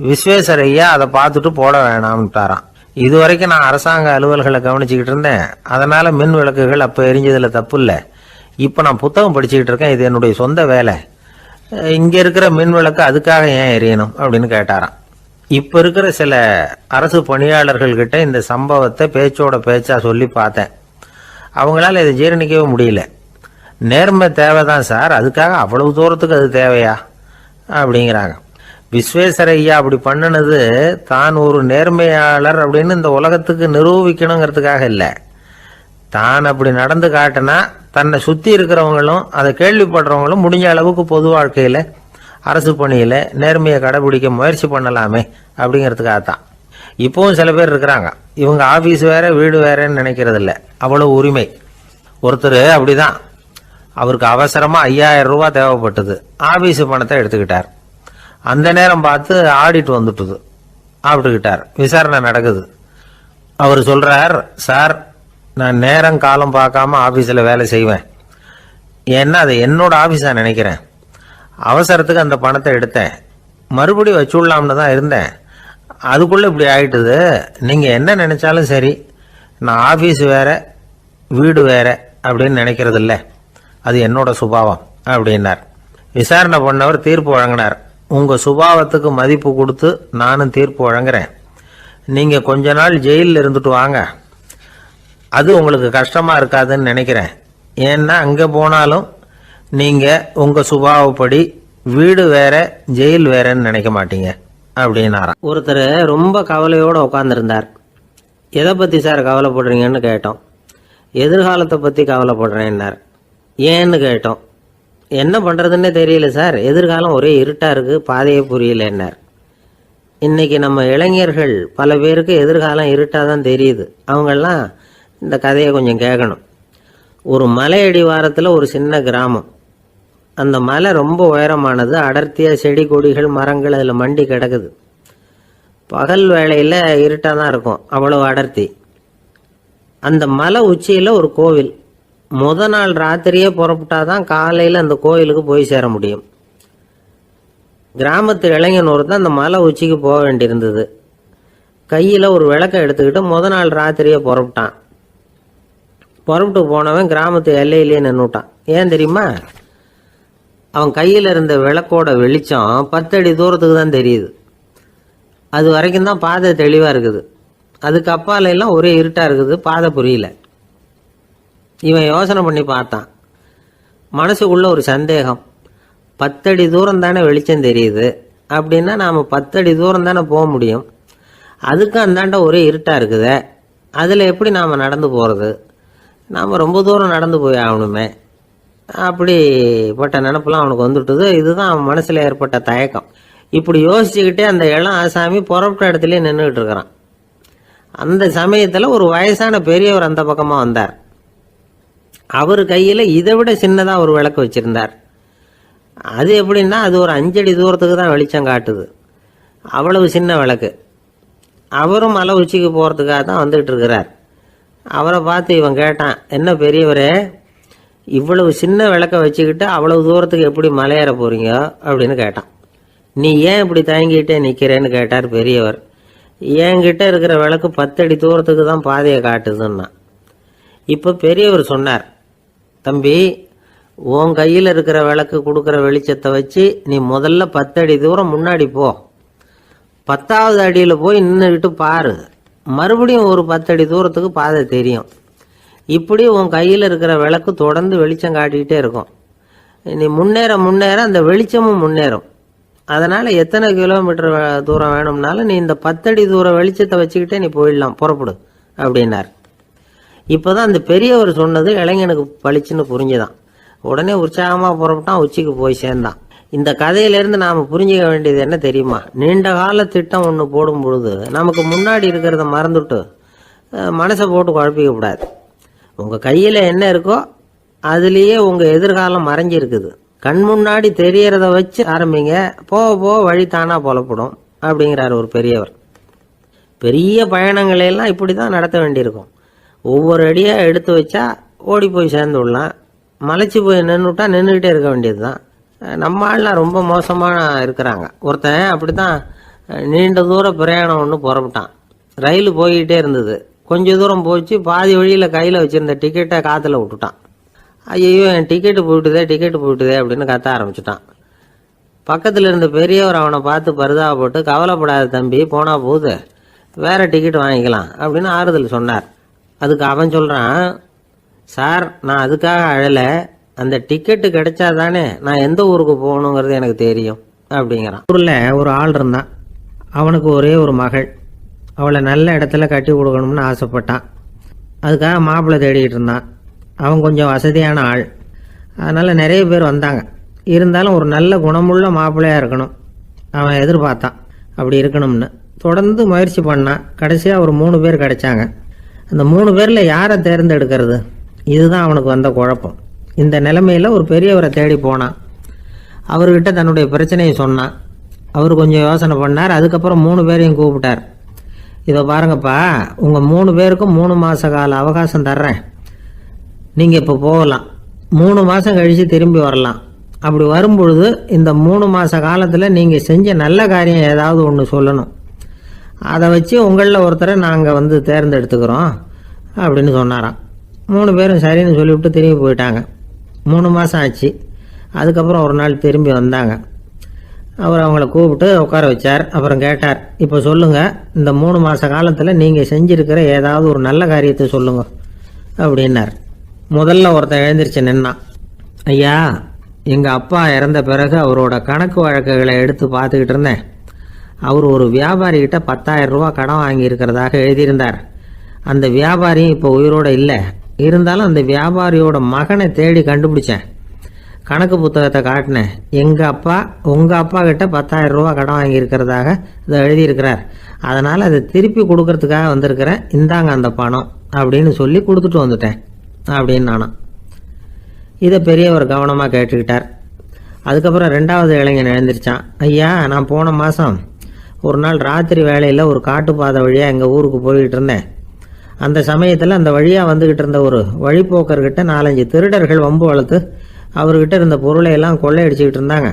விஸ்வேஸ்வரய்யா அதை பார்த்துட்டு போட வேணாம்ட்டாராம். இது வரைக்கும் நான் அரசாங்க அலுவல்களை கவனிச்சுக்கிட்டு இருந்தேன், அதனால் மின் விளக்குகள் அப்போ எரிஞ்சதில் தப்பு இல்லை. இப்போ நான் புத்தகம் படிச்சுக்கிட்டு இருக்கேன், இது என்னுடைய சொந்த வேலை, இங்கே இருக்கிற மின் விளக்கு அதுக்காக ஏன் எரியணும் அப்படின்னு கேட்டாராம். இப்போ இருக்கிற சில அரசு பணியாளர்கள்கிட்ட இந்த சம்பவத்தை பேச்சோட பேச்சா சொல்லி பார்த்தேன். அவங்களால இதை ஜீரணிக்கவே முடியல. நேர்மை தேவைதான் சார், அதுக்காக அவ்வளவு தூரத்துக்கு அது தேவையா அப்படிங்கிறாங்க. விஸ்வேஸ்வரையா அப்படி பண்ணினது தான் ஒரு நேர்மையாளர் அப்படின்னு இந்த உலகத்துக்கு நிரூபிக்கணுங்கிறதுக்காக இல்லை. தான் அப்படி நடந்து காட்டினா தன்னை சுற்றி இருக்கிறவங்களும் அதை கேள்விப்படுறவங்களும் முடிஞ்ச அளவுக்கு பொது வாழ்க்கையில் அரசு பணியில் நேர்மையை கடைபிடிக்க முயற்சி பண்ணலாமே அப்படிங்கிறதுக்காகத்தான். இப்போவும் சில பேர் இருக்கிறாங்க, இவங்க ஆஃபீஸ் வேற வீடு வேறன்னு நினைக்கிறது இல்லை, அவ்வளோ உரிமை. ஒருத்தர் அப்படிதான், அவருக்கு அவசரமாக 5000 ரூபா தேவைப்பட்டது, ஆஃபீஸு பணத்தை எடுத்துக்கிட்டார். அந்த நேரம் பார்த்து ஆடிட் வந்துட்டுது, ஆப்பிட்டுக்கிட்டார். விசாரணை நடக்குது. அவர் சொல்கிறார், சார் நான் நேரம் காலம் பார்க்காம ஆஃபீஸில் வேலை செய்வேன், ஏன்னா அதை என்னோட ஆஃபீஸாக நினைக்கிறேன். அவசரத்துக்கு அந்த பணத்தை எடுத்தேன், மறுபடியும் வச்சுடலாம்னு தான் இருந்தேன், அதுக்குள்ளே இப்படி ஆகிட்டுது. நீங்கள் என்ன நினச்சாலும் சரி, நான் ஆஃபீஸ் வேற வீடு வேற அப்படின்னு நினைக்கிறது இல்லை, அது என்னோட சுபாவம் அப்படின்னார். விசாரணை பண்ணவர் தீர்ப்பு வழங்கினார். உங்கள் சுபாவத்துக்கு மதிப்பு கொடுத்து நானும் தீர்ப்பு வழங்குறேன். நீங்கள் கொஞ்ச நாள் ஜெயிலில் இருந்துட்டு வாங்க, அது உங்களுக்கு கஷ்டமாக இருக்காதுன்னு நினைக்கிறேன். ஏன்னா அங்கே போனாலும் நீங்கள் உங்கள் சுபாவப்படி வீடு வேற ஜெயில் வேறன்னு நினைக்க மாட்டீங்க அப்படின்னாராம். ஒருத்தர் ரொம்ப கவலையோடு உட்காந்துருந்தார். எதை பற்றி சார் கவலைப்படுறீங்கன்னு கேட்டோம். எதிர்காலத்தை பற்றி கவலைப்படுறேன்னார். ஏன்னு கேட்டோம். என்ன பண்ணுறதுன்னே தெரியல சார், எதிர்காலம் ஒரே இருட்டாக இருக்குது, பாதையே புரியலன்னார். இன்றைக்கி நம்ம இளைஞர்கள் பல பேருக்கு எதிர்காலம் இருட்டாக தான் தெரியுது. அவங்கெல்லாம் இந்த கதையை கொஞ்சம் கேட்கணும். ஒரு மலை அடிவாரத்தில் ஒரு சின்ன கிராமம். அந்த மலை ரொம்ப உயரமானது, அடர்த்தியாக செடி கொடிகள் மரங்கள் அதில் மண்டி கிடக்குது. பகல் வேளையில் இருட்டாக தான் இருக்கும், அவ்வளோ அடர்த்தி. அந்த மலை உச்சியில் ஒரு கோவில். நாள் ராத்திரியே புறப்பட்டாதான் காலையில் அந்த கோயிலுக்கு போய் சேர முடியும். கிராமத்து இளைஞன் ஒருத்தன் அந்த மலை உச்சிக்கு போக வேண்டியிருந்தது. கையில் ஒரு விளக்கை எடுத்துக்கிட்டு நாள் ராத்திரியே புறப்பட்டான். புறப்பட்டு போனவன் கிராமத்து எல்லையிலேயே நின்றுட்டான். ஏன் தெரியுமா? அவன் கையில் இருந்த விளக்கோட வெளிச்சம் 10 அடி தூரத்துக்கு தான் தெரியுது. அது வரைக்கும் தான் பாதை தெளிவாக இருக்குது. அதுக்கு அப்பால எல்லாம் ஒரே இருட்டாக இருக்குது, பாதை புரியல. இவன் யோசனை பண்ணி பார்த்தான். மனசுக்குள்ள ஒரு சந்தேகம். 10 அடி தூரம் தானே வெளிச்சம் தெரியுது, அப்படின்னா நாம் 10 அடி தூரம் தானே போக முடியும். அதுக்கு அந்தாண்ட ஒரே இருட்டாக இருக்குதே, அதில் எப்படி நாம் நடந்து போகிறது? நாம் ரொம்ப தூரம் நடந்து போய் ஆகணுமே. அப்படிப்பட்ட நினப்பெல்லாம் அவனுக்கு வந்துட்டுது. இதுதான் அவன் மனசில் ஏற்பட்ட தயக்கம். இப்படி யோசிச்சுக்கிட்டே அந்த இளம் ஆசாமி புறப்பட்ட இடத்துலயே நின்றுக்கிட்டு இருக்கிறான். அந்த சமயத்தில் ஒரு வயசான பெரியவர் அந்த பக்கமாக வந்தார். அவர் கையில் இதை விட சின்னதாக ஒரு விளக்கு வச்சுருந்தார். அது எப்படின்னா அது ஒரு 5 அடி தூரத்துக்கு தான் வெளிச்சம் காட்டுது, அவ்வளவு சின்ன விளக்கு. அவரும் மலை உச்சிக்கு போகிறதுக்காக தான் வந்துக்கிட்டு இருக்கிறார். அவரை பார்த்து இவன் கேட்டான், என்ன பெரியவரே, இவ்வளவு சின்ன விளக்கை வச்சுக்கிட்டு அவ்வளவு தூரத்துக்கு எப்படி மலையேற போகிறீங்க அப்படின்னு கேட்டான். நீ ஏன் இப்படி தயங்கிட்டே நிற்கிறேன்னு கேட்டார் பெரியவர். என்கிட்ட இருக்கிற விளக்கு 10 அடி தூரத்துக்கு தான் பாதையை காட்டுதுன்னா. இப்போ பெரியவர் சொன்னார், தம்பி, உன் கையில் இருக்கிற விளக்கு கொடுக்குற வெளிச்சத்தை வச்சு நீ முதல்ல 10 அடி தூரம் முன்னாடி போ, 10வது அடியில் போய் நின்றுக்கிட்டு பாரு, மறுபடியும் ஒரு 10 அடி தூரத்துக்கு பாதை தெரியும். இப்படி உன் கையில் இருக்கிற விளக்கு தொடர்ந்து வெளிச்சம் காட்டிக்கிட்டே இருக்கும். நீ முன்னேற முன்னேற அந்த வெளிச்சமும் முன்னேறும். அதனால் எத்தனை கிலோமீட்டர் தூரம் வேணும்னாலும் நீ இந்த 10 அடி தூரம் வெளிச்சத்தை வச்சுக்கிட்டே நீ போயிடலாம், புறப்படு அப்படின்னார். இப்போ தான் அந்த பெரியவர் சொன்னது இளைஞனுக்கு பளிச்சுன்னு புரிஞ்சுதான். உடனே உற்சாகமாக புறப்பட்டான், உச்சிக்கு போய் சேர்ந்தான். இந்த கதையிலேருந்து நாம் புரிஞ்சிக்க வேண்டியது என்ன தெரியுமா? நீண்ட கால திட்டம் ஒன்று போடும் பொழுது நமக்கு முன்னாடி இருக்கிறத மறந்துட்டு மனசை போட்டு குழப்பிக்கக்கூடாது. உங்கள் கையில் என்ன இருக்கோ அதுலேயே உங்கள் எதிர்காலம் மறைஞ்சிருக்குது. கண் முன்னாடி தெரியறத வச்சு ஆரம்பிங்க, போக போக வழி தானாக புலப்படும் அப்படிங்கிறார் ஒரு பெரியவர். பெரிய பயணங்களையெல்லாம் இப்படி தான் நடத்த வேண்டியிருக்கும். ஒவ்வொரு அடியாக எடுத்து வச்சா ஓடி போய் சேர்ந்து விடலாம், மலைச்சி போய் நின்றுட்டா நின்றுக்கிட்டே இருக்க வேண்டியது தான். நம்ம ஆள்லாம் ரொம்ப மோசமாக இருக்கிறாங்க. ஒருத்தன் அப்படி தான் நீண்ட தூர பிரயாணம் ஒன்று புறப்பட்டான். ரயில் போய்கிட்டே இருந்தது. கொஞ்சம் தூரம் போச்சு, பாதி வழியில் கையில் வச்சுருந்த டிக்கெட்டை காற்றுல விட்டுட்டான். ஐயோ, என் டிக்கெட்டு போயிட்டுதே அப்படின்னு கத்த ஆரம்பிச்சுட்டான். பக்கத்தில் இருந்த பெரியவர் அவனை பார்த்து பரிதாபப்பட்டு, கவலைப்படாத தம்பி, போனால் போகுது, வேறு டிக்கெட் வாங்கிக்கலாம் அப்படின்னு ஆறுதல் சொன்னார். அதுக்கு அவன் சொல்கிறான், சார் நான் அதுக்காக அழலை, அந்த டிக்கெட்டு கிடைச்சா தானே நான் எந்த ஊருக்கு போகணுங்கிறது எனக்கு தெரியும் அப்படிங்கிறான். ஊரில் ஒரு ஆள் இருந்தான். அவனுக்கு ஒரே ஒரு மகள். அவளை நல்ல இடத்துல கட்டி கொடுக்கணும்னு ஆசைப்பட்டான். அதுக்காக மாப்பிள்ளை தேடிக்கிட்டு இருந்தான். அவன் கொஞ்சம் வசதியான ஆள். அதனால் நிறைய பேர் வந்தாங்க. இருந்தாலும் ஒரு நல்ல குணமுள்ள மாப்பிள்ளையாக இருக்கணும் அவன் எதிர்பார்த்தான். அப்படி இருக்கணும்னு தொடர்ந்து முயற்சி பண்ணான். கடைசியாக ஒரு 3 பேர் கிடைச்சாங்க. அந்த 3 பேரில் யாரை தேர்ந்தெடுக்கிறது, இதுதான் அவனுக்கு வந்த குழப்பம். இந்த நிலைமையில் ஒரு பெரியவரை தேடி போனான். அவர்கிட்ட தன்னுடைய பிரச்சனையை சொன்னான். அவர் கொஞ்சம் யோசனை பண்ணார். அதுக்கப்புறம் 3 பேரையும் கூப்பிட்டார். இதை பாருங்கப்பா, உங்கள் 3 பேருக்கும் 3 மாத கால அவகாசம் தர்றேன். நீங்கள் இப்போ போகலாம். 3 மாதம் கழித்து திரும்பி வரலாம். அப்படி வரும்பொழுது இந்த 3 மாத காலத்தில் நீங்கள் செஞ்ச நல்ல காரியம் ஏதாவது ஒன்று சொல்லணும். அதை வச்சு உங்களில் ஒருத்தரை நாங்கள் தேர்ந்தெடுத்துக்கிறோம் அப்படின்னு சொன்னாராம். 3 பேரும் சரின்னு சொல்லிவிட்டு திரும்பி போயிட்டாங்க. 3 மாதம் ஆச்சு. அதுக்கப்புறம் ஒரு நாள் திரும்பி வந்தாங்க. அவர் அவங்கள கூப்பிட்டு உட்கார வச்சார். அப்புறம் கேட்டார், இப்போ சொல்லுங்கள், இந்த 3 மாத காலத்தில் நீங்கள் செஞ்சுருக்கிற ஏதாவது ஒரு நல்ல காரியத்தை சொல்லுங்க அப்படின்னார். முதல்ல ஒருத்தன் எழுந்திரிச்சு நின்னான். ஐயா, எங்கள் அப்பா இறந்த பிறகு அவரோட கணக்கு வழக்குகளை எடுத்து பார்த்துக்கிட்டு இருந்தேன். அவர் ஒரு வியாபாரிகிட்ட 10,000 ரூபா கடன் வாங்கியிருக்கிறதாக எழுதியிருந்தார். அந்த வியாபாரியும் இப்போ உயிரோடு இல்லை. இருந்தாலும் அந்த வியாபாரியோட மகனை தேடி கண்டுபிடிச்சேன். கணக்கு புத்தகத்தை காட்டினேன். எங்கள் அப்பா உங்கள் அப்பா கிட்ட 10,000 ரூபா கடன் வாங்கியிருக்கிறதாக இதை எழுதியிருக்கிறார். அதனால் அதை திருப்பி கொடுக்கறதுக்காக வந்திருக்கிறேன். இந்தாங்க அந்த பணம் அப்படின்னு சொல்லி கொடுத்துட்டு வந்துட்டேன் அப்படின்னு நானும். இதை பெரியவர் கவனமாக கேட்டுக்கிட்டார். அதுக்கப்புறம் 2வது இளைஞன் எழுந்திரிச்சான். ஐயா, நான் போன மாதம் ஒரு நாள் ராத்திரி வேளையில் ஒரு காட்டுப்பாதை வழியாக எங்கள் ஊருக்கு போய்கிட்டு இருந்தேன். அந்த சமயத்தில் அந்த வழியாக வந்துக்கிட்டு இருந்த ஒரு வழிப்போக்கர்கிட்ட 4-5 திருடர்கள் வம்பு வளர்த்து அவர்கிட்ட இருந்த பொருளை எல்லாம் கொள்ளையடிச்சிக்கிட்டு இருந்தாங்க.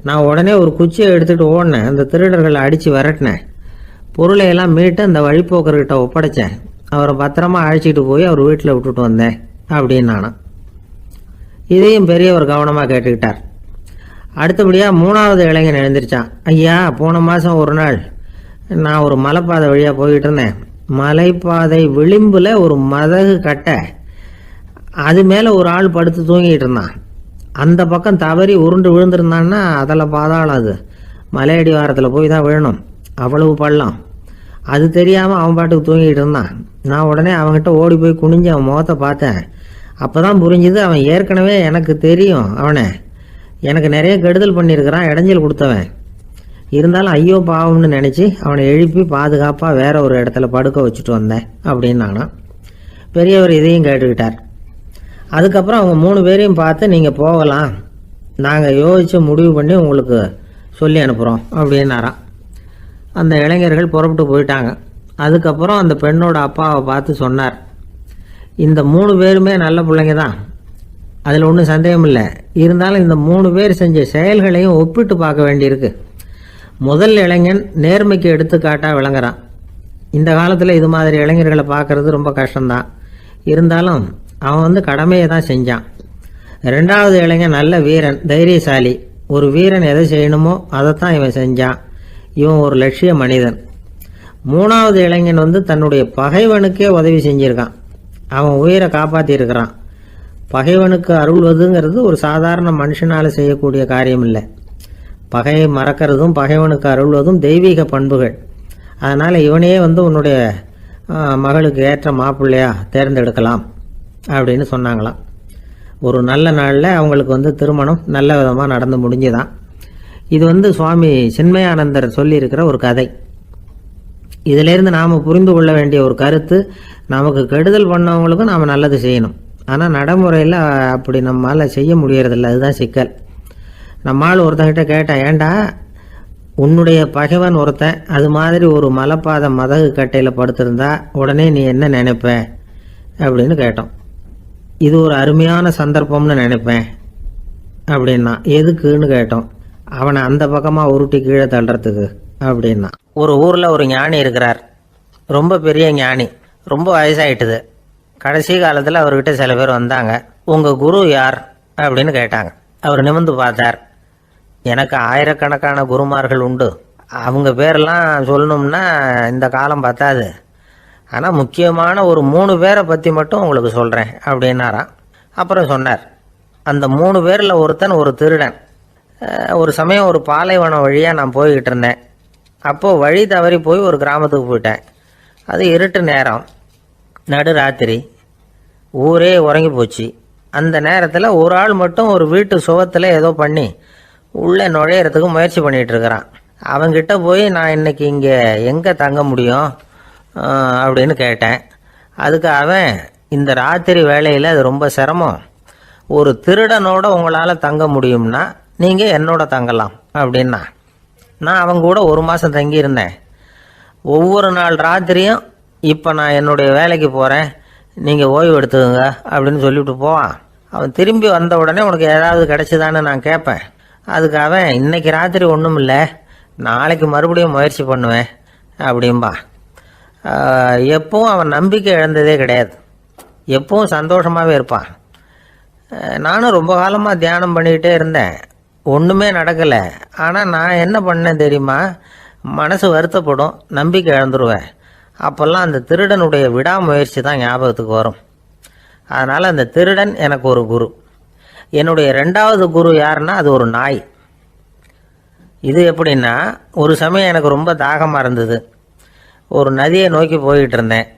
நான் உடனே ஒரு குச்சியை எடுத்துகிட்டு ஓடினேன். அந்த திருடர்களை அடித்து விரட்டினேன். பொருளை எல்லாம் மீட்டு அந்த வழிப்போக்கர்கிட்ட ஒப்படைச்சேன். அவரை பத்திரமா அழைச்சிட்டு போய் அவர் வீட்டில் விட்டுட்டு வந்தேன் அப்படின்னு நானும். இதையும் பெரியவர் கவனமாக கேட்டுக்கிட்டார். அடுத்தபடியாக 3வது இளைஞன் எழுந்திரிச்சான். ஐயா, போன மாதம் ஒரு நாள் நான் ஒரு மலைப்பாதை வழியாக போய்கிட்டு இருந்தேன். மலைப்பாதை விளிம்பில் ஒரு மதகு கட்டை, அது மேலே ஒரு ஆள் படுத்து தூங்கிட்டு இருந்தான். அந்த பக்கம் தவறி உருண்டு விழுந்திருந்தான்னா அதில் பாதாளம். அது மலையடி வாரத்தில் போய் தான் விழணும். அவ்வளவு பள்ளம். அது தெரியாமல் அவன் பாட்டுக்கு தூங்கிட்டு இருந்தான். நான் உடனே அவன்கிட்ட ஓடி போய் குனிஞ்சு அவன் முகத்தை பார்த்தேன். அப்போ தான் புரிஞ்சுது, அவன் ஏற்கனவே எனக்கு தெரியும். அவனை எனக்கு நிறைய கெடுதல் பண்ணியிருக்கிறான், இடைஞ்சல் கொடுத்தவன். இருந்தாலும் ஐயோ பாவம்னு நினச்சி அவனை எழுப்பி பாதுகாப்பாக வேற ஒரு இடத்துல படுக்க வச்சுட்டு வந்தேன் அப்படின்னு நானும். பெரியவர் இதையும் கேட்டுக்கிட்டார். அதுக்கப்புறம் அவங்க 3 பேரையும் பார்த்து, நீங்கள் போகலாம், நாங்கள் யோசித்து முடிவு பண்ணி உங்களுக்கு சொல்லி அனுப்புகிறோம் அப்படின்னாராம். அந்த இளைஞர்கள் புறப்பட்டு போயிட்டாங்க. அதுக்கப்புறம் அந்த பெண்ணோட அப்பாவை பார்த்து சொன்னார், இந்த 3 பேருமே நல்ல பிள்ளைங்க தான், அதில் ஒன்றும் சந்தேகம் இல்லை. இருந்தாலும் இந்த 3 பேர் செஞ்ச செயல்களையும் ஒப்பிட்டு பார்க்க வேண்டியிருக்கு. முதல் இளைஞன் நேர்மைக்கு எடுத்துக்காட்டாக விளங்குறான். இந்த காலத்தில் இது மாதிரி இளைஞர்களை பார்க்கறது ரொம்ப கஷ்டம்தான். இருந்தாலும் அவன் கடமையை தான் செஞ்சான். 2வது இளைஞன் நல்ல வீரன், தைரியசாலி. ஒரு வீரன் எதை செய்யணுமோ அதைத்தான் இவன் செஞ்சான். இவன் ஒரு லட்சிய மனிதன். 3வது இளைஞன் தன்னுடைய பகைவனுக்கே உதவி செஞ்சிருக்கான். அவன் உயிரை காப்பாற்றியிருக்கிறான். பகைவனுக்கு அருள்வதுங்கிறது ஒரு சாதாரண மனுஷனால் செய்யக்கூடிய காரியம் இல்லை. பகையை மறக்கிறதும் பகைவனுக்கு அருள்வதும் தெய்வீக பண்புகள். அதனால் இவனையே உன்னுடைய மகளுக்கு ஏற்ற மாப்பிள்ளையா தேர்ந்தெடுக்கலாம் அப்படின்னு சொன்னாங்களாம். ஒரு நல்ல நாளில் அவங்களுக்கு திருமணம் நல்ல விதமாக நடந்து முடிஞ்சுதான். இது சுவாமி சின்மயானந்தர் சொல்லியிருக்கிற ஒரு கதை. இதிலேருந்து நாம் புரிந்து கொள்ள வேண்டிய ஒரு கருத்து, நமக்கு கெடுதல் பண்ணவங்களுக்கும் நாம் நல்லது செய்யணும். ஆனால் நடைமுறையில் அப்படி நம்மளால் செய்ய முடியறதில்ல. அதுதான் சிக்கல். நம்மால் ஒருத்தங்கிட்ட கேட்டேன், ஏண்டா உன்னுடைய பகைவன் ஒருத்தன் அது மாதிரி ஒரு மலைப்பாதை மதகு கட்டையில் படுத்திருந்தா உடனே நீ என்ன நினைப்ப அப்படின்னு கேட்டோம். இது ஒரு அருமையான சந்தர்ப்பம்னு நினைப்பேன் அப்படின்னா. எதுக்குன்னு கேட்டோம். அவனை அந்த பக்கமாக உருட்டி கீழே தள்ளுறதுக்கு அப்படின்னா. ஒரு ஊரில் ஒரு ஞானி இருக்கிறார். ரொம்ப பெரிய ஞானி. ரொம்ப வயசாயிட்டுது. கடைசி காலத்தில் அவர்கிட்ட சில பேர் வந்தாங்க. உங்கள் குரு யார் அப்படின்னு கேட்டாங்க. அவர் நிமிர்ந்து பார்த்தார். எனக்கு ஆயிரக்கணக்கான குருமார்கள் உண்டு. அவங்க பேரெல்லாம் சொல்லணும்னா இந்த காலம் பத்தாது. ஆனால் முக்கியமான ஒரு 3 பேரை பற்றி மட்டும் உங்களுக்கு சொல்கிறேன் அப்படின்னாராம். அப்புறம் சொன்னார், அந்த 3 பேரில் ஒருத்தன் ஒரு திருடன். ஒரு சமயம் ஒரு பாலைவனம் வழியாக நான் போய்கிட்டு இருந்தேன். அப்போது வழி தவறி போய் ஒரு கிராமத்துக்கு போயிட்டேன். அது இருட்டு நேரம், நடு ராத்திரி, ஊரே உறங்கி போச்சு. அந்த நேரத்தில் ஒரு ஆள் மட்டும் ஒரு வீட்டு சுவத்தில் ஏதோ பண்ணி உள்ளே நுழையிறதுக்கு முயற்சி பண்ணிகிட்டு இருக்கிறான். அவன்கிட்ட போய் நான் இன்னைக்கு இங்கே எங்கே தங்க முடியும் அப்படின்னு கேட்டேன். அதுக்கு அவன், இந்த ராத்திரி வேளையில் அது ரொம்ப சிரமம், ஒரு திருடனோட உங்களால் தங்க முடியும்னா நீங்கள் என்னோட தங்கலாம் அப்படின்னா. நான் அவங்க கூட 1 மாதம் தங்கியிருந்தேன். ஒவ்வொரு நாள் ராத்திரியும் இப்போ நான் என்னுடைய வேலைக்கு போகிறேன், நீங்கள் ஓய்வு எடுத்துக்கோங்க அப்படின்னு சொல்லிவிட்டு போவான். அவன் திரும்பி வந்த உடனே உனக்கு ஏதாவது கிடைச்சிதான்னு நான் கேட்பேன். அதுக்கு அவன், இன்னைக்கு ராத்திரி ஒன்றும் இல்லை, நாளைக்கு மறுபடியும் முயற்சி பண்ணுவேன் அப்படின்பா. எப்பவும் அவன் நம்பிக்கை இழந்ததே கிடையாது, எப்பவும் சந்தோஷமாகவே இருப்பான். நானும் ரொம்ப காலமாக தியானம் பண்ணிக்கிட்டே இருந்தேன், ஒன்றுமே நடக்கலை. ஆனால் நான் என்ன பண்ணேன் தெரியுமா, மனசு வருத்தப்படும், நம்பிக்கை இழந்துருவேன். அப்போல்லாம் அந்த திருடனுடைய விடாமுயற்சி தான் ஞாபகத்துக்கு வரும். அதனால் அந்த திருடன் எனக்கு ஒரு குரு. என்னுடைய 2வது குரு யாருன்னா அது ஒரு நாய். இது எப்படின்னா, ஒரு சமயம் எனக்கு ரொம்ப தாகமாக இருந்தது. ஒரு நதியை நோக்கி போய்கிட்டு இருந்தேன்.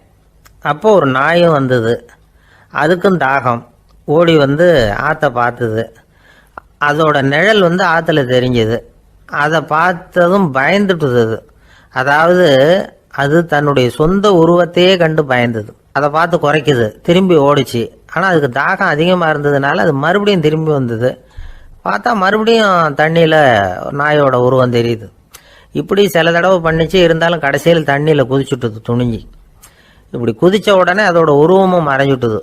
அப்போ ஒரு நாயும் வந்தது. அதுக்கும் தாகம். ஓடி வந்து ஆற்றை பார்த்தது. அதோட நிழல் வந்து ஆற்றுல தெரிஞ்சது. அதை பார்த்ததும் பயந்துட்டுது. அதாவது அது தன்னுடைய சொந்த உருவத்தையே கண்டு பயந்தது. அதை பார்த்து குறைக்குது, திரும்பி ஓடிச்சு. ஆனால் அதுக்கு தாகம் அதிகமாக இருந்ததுனால அது மறுபடியும் திரும்பி வந்தது. பார்த்தா மறுபடியும் தண்ணியில் நாயோட உருவம் தெரியுது. இப்படி சில தடவை பண்ணிச்சு. இருந்தாலும் கடைசியில் தண்ணியில் குதிச்சுட்டுது துணிஞ்சி. இப்படி குதித்த உடனே அதோட உருவமும் மறைஞ்சுட்டுது.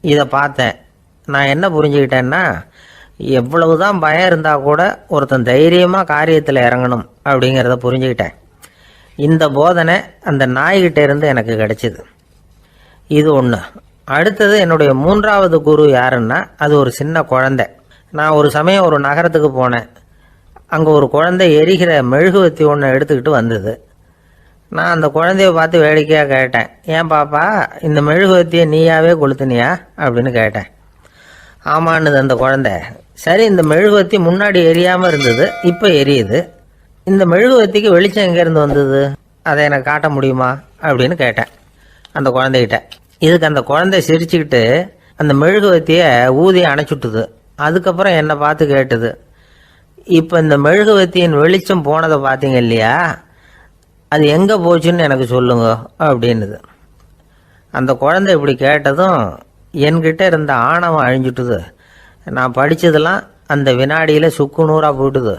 இதை பார்த்தேன். நான் என்ன புரிஞ்சுக்கிட்டேன்னா, எவ்வளவுதான் பயம் இருந்தால் கூட ஒருத்தன் தைரியமாக காரியத்தில் இறங்கணும் அப்படிங்கிறத புரிஞ்சுக்கிட்டேன். இந்த போதனை அந்த நாய்கிட்ட இருந்து எனக்கு கிடைச்சிது. இது ஒன்று. அடுத்தது என்னுடைய 3வது குரு யாருன்னா அது ஒரு சின்ன குழந்தை. நான் ஒரு சமயம் ஒரு நகரத்துக்கு போனேன். அங்கே ஒரு குழந்தை எரிகிற மெழுகுவத்தி ஒன்று எடுத்துக்கிட்டு வந்தது. நான் அந்த குழந்தைய பார்த்து வேடிக்கையாக கேட்டேன், ஏன் பாப்பா இந்த மெழுகுவத்தியை நீயாவே கொளுத்துனியா அப்படின்னு கேட்டேன். ஆமான்னுது அந்த குழந்தை. சரி, இந்த மெழுகுவத்தி முன்னாடி எரியாமல் இருந்தது, இப்போ எரியுது. இந்த மெழுகுவத்திக்கு வெளிச்சம் எங்கேருந்து வந்தது, அதை எனக்கு காட்ட முடியுமா அப்படின்னு கேட்டேன் அந்த குழந்தைகிட்ட. இதுக்கு அந்த குழந்தை சிரிச்சுக்கிட்டு அந்த மெழுகுவத்தியை ஊதி அணைச்சுட்டுது. அதுக்கப்புறம் என்னை பார்த்து கேட்டுது, இப்போ இந்த மெழுகுவத்தியின் வெளிச்சம் போனதை பார்த்தீங்க இல்லையா, அது எங்கே போச்சுன்னு எனக்கு சொல்லுங்க அப்படின்னுது. அந்த குழந்தை இப்படி கேட்டதும் என்கிட்ட இருந்த ஆணவம் அழிஞ்சுட்டுது. நான் படித்ததெல்லாம் அந்த வினாடியில் சுக்கு நூறாக போயிட்டுது.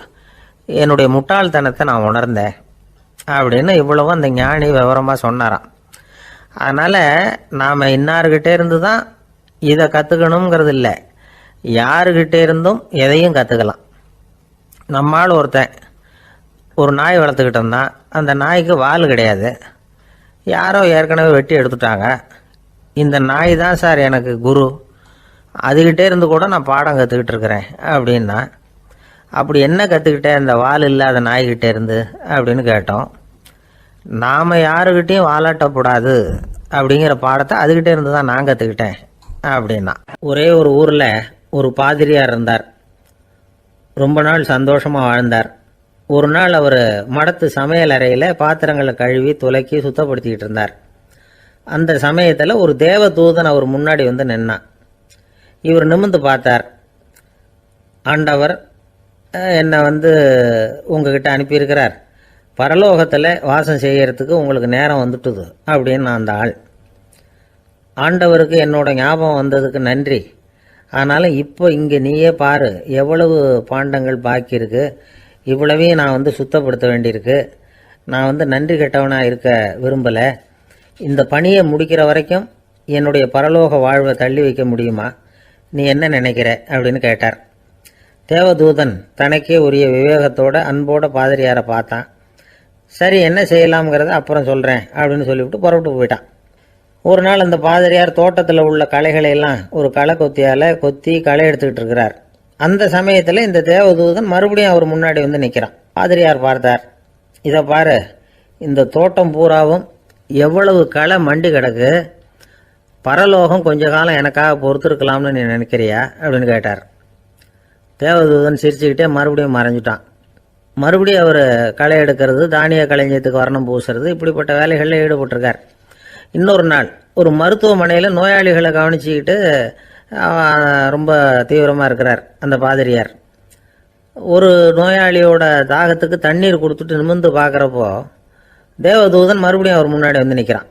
என்னுடைய முட்டாள்தனத்தை நான் உணர்ந்தேன் அப்படின்னு இவ்வளவும் அந்த ஞானி விவரமாக சொன்னாராம். அதனால் நாம் இன்னார்கிட்ட இருந்து தான் இதை கற்றுக்கணுங்கிறது இல்லை, யாருக்கிட்ட இருந்தும் எதையும் கற்றுக்கலாம். நம்மால் ஒருத்தன் ஒரு நாய் வளர்த்துக்கிட்டு இருந்தான். அந்த நாய்க்கு வால் கிடையாது, யாரோ ஏற்கனவே வெட்டி எடுத்துட்டாங்க. இந்த நாய் தான் சார் எனக்கு குரு, அதுகிட்டே இருந்து கூட நான் பாடம் கற்றுக்கிட்டு இருக்கிறேன் அப்படின்னா. அப்படி என்ன கற்றுக்கிட்டேன் அந்த வால் இல்லாத நாய்கிட்டே இருந்து அப்படின்னு கேட்டோம். நாம் யாருக்கிட்டையும் வாலாட்டக்கூடாது அப்படிங்கிற பாடத்தை அதுகிட்டே இருந்து தான் நான் கற்றுக்கிட்டேன் அப்படின்னா. ஒரே ஒரு ஊரில் ஒரு பாதிரியார் இருந்தார். ரொம்ப நாள் சந்தோஷமாக வாழ்ந்தார். ஒரு நாள் அவர் மடத்து சமையல் அறையில் பாத்திரங்களை கழுவி துலக்கி சுத்தப்படுத்திக்கிட்டு இருந்தார். அந்த சமயத்தில் ஒரு தேவதூதன் அவர் முன்னாடி வந்து நின்னான். இவர் நிமிர்ந்து பார்த்தார். ஆண்டவர் என்னை உங்ககிட்ட அனுப்பியிருக்கிறார், பரலோகத்தில் வாசம் செய்யறதுக்கு உங்களுக்கு நேரம் வந்துட்டுது அப்படின்னு அந்த ஆள். ஆண்டவருக்கு என்னோட ஞாபகம் வந்ததுக்கு நன்றி. ஆனாலும் இப்போ இங்கே நீயே பாரு, எவ்வளவு பாண்டங்கள் பாக்கி இருக்கு, இவ்வளவையும் நான் சுத்தப்படுத்த வேண்டியிருக்கு. நான் நன்றி கெட்டவனாக இருக்க விரும்பலை. இந்த பணியை முடிக்கிற வரைக்கும் என்னுடைய பரலோக வாழ்வை தள்ளி வைக்க முடியுமா, நீ என்ன நினைக்கிற அப்படின்னு கேட்டார். தேவதூதன் தனக்கே உரிய விவேகத்தோட அன்போட பாதிரியாரை பார்த்தான். சரி, என்ன செய்யலாம்ங்கிறத அப்புறம் சொல்கிறேன் அப்படின்னு சொல்லிவிட்டு புறப்பட்டு போயிட்டான். ஒரு நாள் அந்த பாதிரியார் தோட்டத்தில் உள்ள களைகளை எல்லாம் ஒரு களை கொத்தியால் கொத்தி களை எடுத்துக்கிட்டு இருக்கிறார். அந்த சமயத்தில் இந்த தேவதூதன் மறுபடியும் அவர் முன்னாடி நிற்கிறான். பாதிரியார் பார்த்தார். இதை பாரு, இந்த தோட்டம் பூராவும் எவ்வளவு களை மண்டி கிடக்கு, பரலோகம் கொஞ்ச காலம் எனக்காக பொறுத்திருக்கலாம்னு நீ நினைக்கிறியா அப்படின்னு கேட்டார். தேவதூதன் சிரிச்சுக்கிட்டே மறுபடியும் மறைஞ்சிட்டான். மறுபடியும் அவர் களை எடுக்கிறது, தானிய களஞ்சியத்துக்கு வர்ணம் பூசுறது, இப்படிப்பட்ட வேலைகளில் ஈடுபட்டிருக்கார். இன்னொரு நாள் ஒரு மருத்துவமனையில் நோயாளிகளை கவனிச்சுக்கிட்டு ரொம்ப தீவிரமாக இருக்கிறார் அந்த பாதிரியார். ஒரு நோயாளியோட தாகத்துக்கு தண்ணீர் கொடுத்துட்டு நிமிர்ந்து பார்க்குறப்போ தேவதூதன் மறுபடியும் அவர் முன்னாடி வந்து நிற்கிறான்.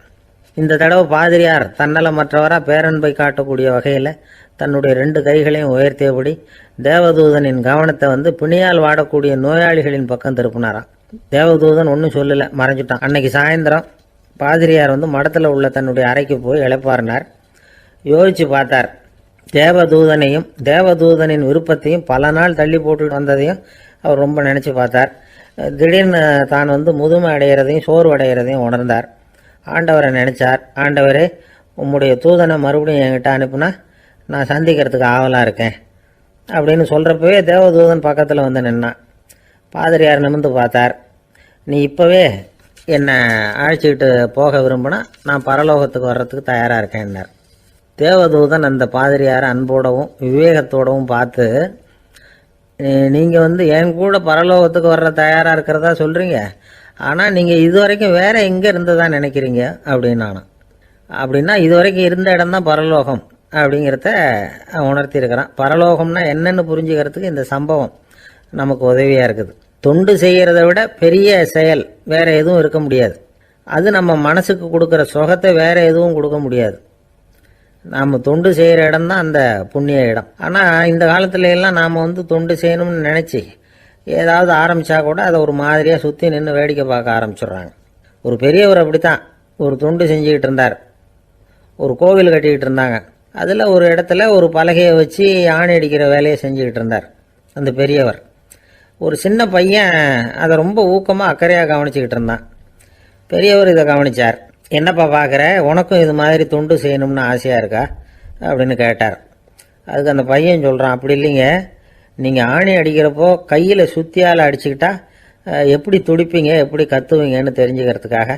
இந்த தடவை பாதிரியார் தன்னலமற்றவராக பேரன்பை காட்டக்கூடிய வகையில் தன்னுடைய 2 கைகளையும் உயர்த்தியபடி தேவதூதனின் கவனத்தை வந்து பிணியால் வாடக்கூடிய நோயாளிகளின் பக்கம் திருப்பினாராம். தேவதூதன் ஒன்றும் சொல்லலை, மறைஞ்சிட்டான். அன்னைக்கு சாயந்தரம் பாதிரியார் வந்து மடத்தில் உள்ள தன்னுடைய அறைக்கு போய் இளைப்பாறினார். யோசிச்சு பார்த்தார். தேவதூதனையும் தேவதூதனின் விருப்பத்தையும் பல நாள் தள்ளி போட்டு வந்ததையும் அவர் ரொம்ப நினச்சி பார்த்தார். திடீர்னு தான் வந்து முதுமை அடைகிறதையும் சோர்வு அடைகிறதையும் உணர்ந்தார். ஆண்டவரை நினச்சார். ஆண்டவரே, உம்முடைய தூதனை மறுபடியும் என்கிட்ட அனுப்புனா நான் சந்திக்கிறதுக்கு ஆவலாக இருக்கேன் அப்படின்னு சொல்கிறப்பவே தேவதூதன் பக்கத்தில் வந்து நின்னான். பாதிரியார் நிமிர்ந்து பார்த்தார். நீ இப்போவே என்னை அழைச்சிக்கிட்டு போக விரும்பினா நான் பரலோகத்துக்கு வர்றதுக்கு தயாராக இருக்கேன்னார். தேவதூதன் அந்த பாதிரியாரை அன்போடவும் விவேகத்தோடவும் பார்த்து, நீங்கள் வந்து என் கூட பரலோகத்துக்கு வர்ற தயாராக இருக்கிறதா சொல்கிறீங்க, ஆனால் நீங்கள் இது வரைக்கும் வேறு எங்கே இருந்ததா நினைக்கிறீங்க அப்படின்னானா. அப்படின்னா இது வரைக்கும் இருந்த இடம் தான் பரலோகம் அப்படிங்கிறத உணர்த்தியிருக்கிறான். பரலோகம்னா என்னென்னு புரிஞ்சுக்கிறதுக்கு இந்த சம்பவம் நமக்கு உதவியாக இருக்குது. தொண்டு செய்கிறத விட பெரிய செயல் வேறு எதுவும் இருக்க முடியாது. அது நம்ம மனசுக்கு கொடுக்குற சுகத்தை வேறு எதுவும் கொடுக்க முடியாது. நாம் தொண்டு செய்கிற இடம் தான் அந்த புண்ணிய இடம். ஆனால் இந்த காலத்துல எல்லாம் நாம் வந்து தொண்டு செய்யணும்னு நினச்சி ஏதாவது ஆரம்பித்தா கூட அதை ஒரு மாதிரியாக சுற்றி நின்று வேடிக்கை பார்க்க ஆரம்பிச்சிடுறாங்க. ஒரு பெரியவர் அப்படித்தான் ஒரு தொண்டு செஞ்சுக்கிட்டு இருந்தார். ஒரு கோவில் கட்டிக்கிட்டு இருந்தாங்க. அதில் ஒரு இடத்துல ஒரு பலகையை வச்சு ஆணி அடிக்கிற வேலையை செஞ்சுக்கிட்டு இருந்தார் அந்த பெரியவர். ஒரு சின்ன பையன் அதை ரொம்ப ஊக்கமாக அக்கறையாக கவனிச்சுக்கிட்டு இருந்தான். பெரியவர் இதை கவனித்தார். என்னப்பா பார்க்குற, உனக்கும் இது மாதிரி தொண்டு செய்யணும்னு ஆசையாக இருக்கா அப்படின்னு கேட்டார். அதுக்கு அந்த பையன் சொல்கிறான், அப்படி இல்லைங்க, நீங்கள் ஆணி அடிக்கிறப்போ கையில் சுத்தியால் அடிச்சுக்கிட்டா எப்படி துடிப்பீங்க, எப்படி கத்துவீங்கன்னு தெரிஞ்சுக்கிறதுக்காக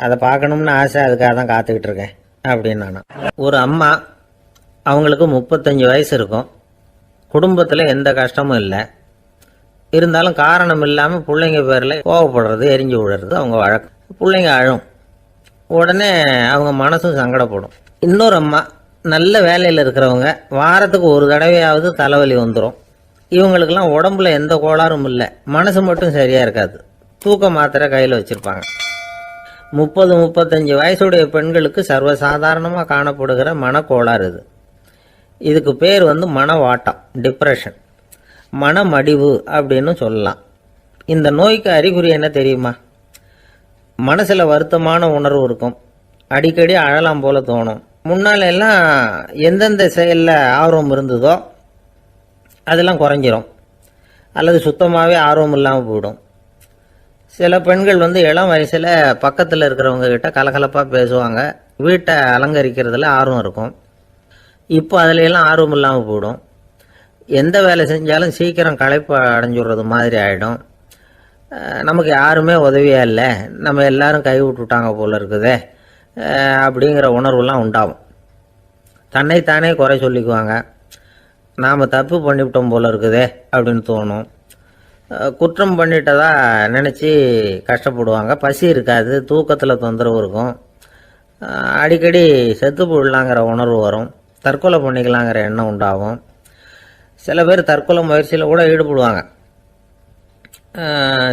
அதை பார்க்கணும்னு ஆசை, அதுக்காக தான் காத்துக்கிட்டு இருக்கேன் அப்படின்னு நான். ஒரு அம்மா, அவங்களுக்கு 35 வயசு இருக்கும். குடும்பத்தில் எந்த கஷ்டமும் இல்லை. இருந்தாலும் காரணம் இல்லாமல் பிள்ளைங்க பேரில் கோவப்படுறது, எரிஞ்சு விடுறது அவங்க வழக்கம். பிள்ளைங்க அழும். உடனே அவங்க மனசும் சங்கடப்படும். இன்னொரு அம்மா, நல்ல வேலையில் இருக்கிறவங்க, வாரத்துக்கு ஒரு தடவையாவது தலைவலி வந்துடும். இவங்களுக்கெல்லாம் உடம்புல எந்த கோளாறும் இல்லை, மனசு மட்டும் சரியாக இருக்காது. தூக்க மாத்திரை கையில் வச்சுருப்பாங்க. 30-35 வயசுடைய பெண்களுக்கு சர்வசாதாரணமாக காணப்படுகிற மனக்கோளாறு இது. இதுக்கு பேர் வந்து மனவாட்டம், டிப்ரெஷன், மனமடிவு அப்படின்னு சொல்லலாம். இந்த நோய்க்கு அறிகுறி என்ன தெரியுமா? மனசில் வருத்தமான உணர்வு இருக்கும். அடிக்கடி அழலாம் போல தோணும். முன்னால எல்லாம் எந்தெந்த செயலில் ஆர்வம் இருந்ததோ அதெல்லாம் குறைஞ்சிரும், அல்லது சுத்தமாகவே ஆர்வம் இல்லாமல் போயிடும். சில பெண்கள் வந்து இளம் வயசில் பக்கத்தில் இருக்கிறவங்க கிட்ட கலகலப்பாக பேசுவாங்க, வீட்டை அலங்கரிக்கிறதுல ஆர்வம் இருக்கும். இப்போ அதில் எல்லாம் ஆர்வம் இல்லாமல் போயிடும். எந்த வேலை செஞ்சாலும் சீக்கிரம் களைப்பு அடைஞ்சுடுறது மாதிரி ஆகிடும். நமக்கு யாருமே உதவியாக இல்லை, நம்ம எல்லாரும் கை விட்டுட்டாங்க போல இருக்குதே அப்படிங்கிற உணர்வுலாம் உண்டாகும். தன்னைத்தானே குறை சொல்லிக்குவாங்க. நாம் தப்பு பண்ணிவிட்டோம் போல இருக்குதே அப்படின்னு தோணும். குற்றம் பண்ணிட்டதா நினச்சி கஷ்டப்படுவாங்க. பசி இருக்காது, தூக்கத்தில் தொந்தரவு இருக்கும். அடிக்கடி செத்து போடலாங்கிற உணர்வு வரும். தற்கொலை பண்ணிக்கலாங்கிற எண்ணம் உண்டாகும். சில பேர் தற்கொலை முயற்சியில் கூட ஈடுபடுவாங்க.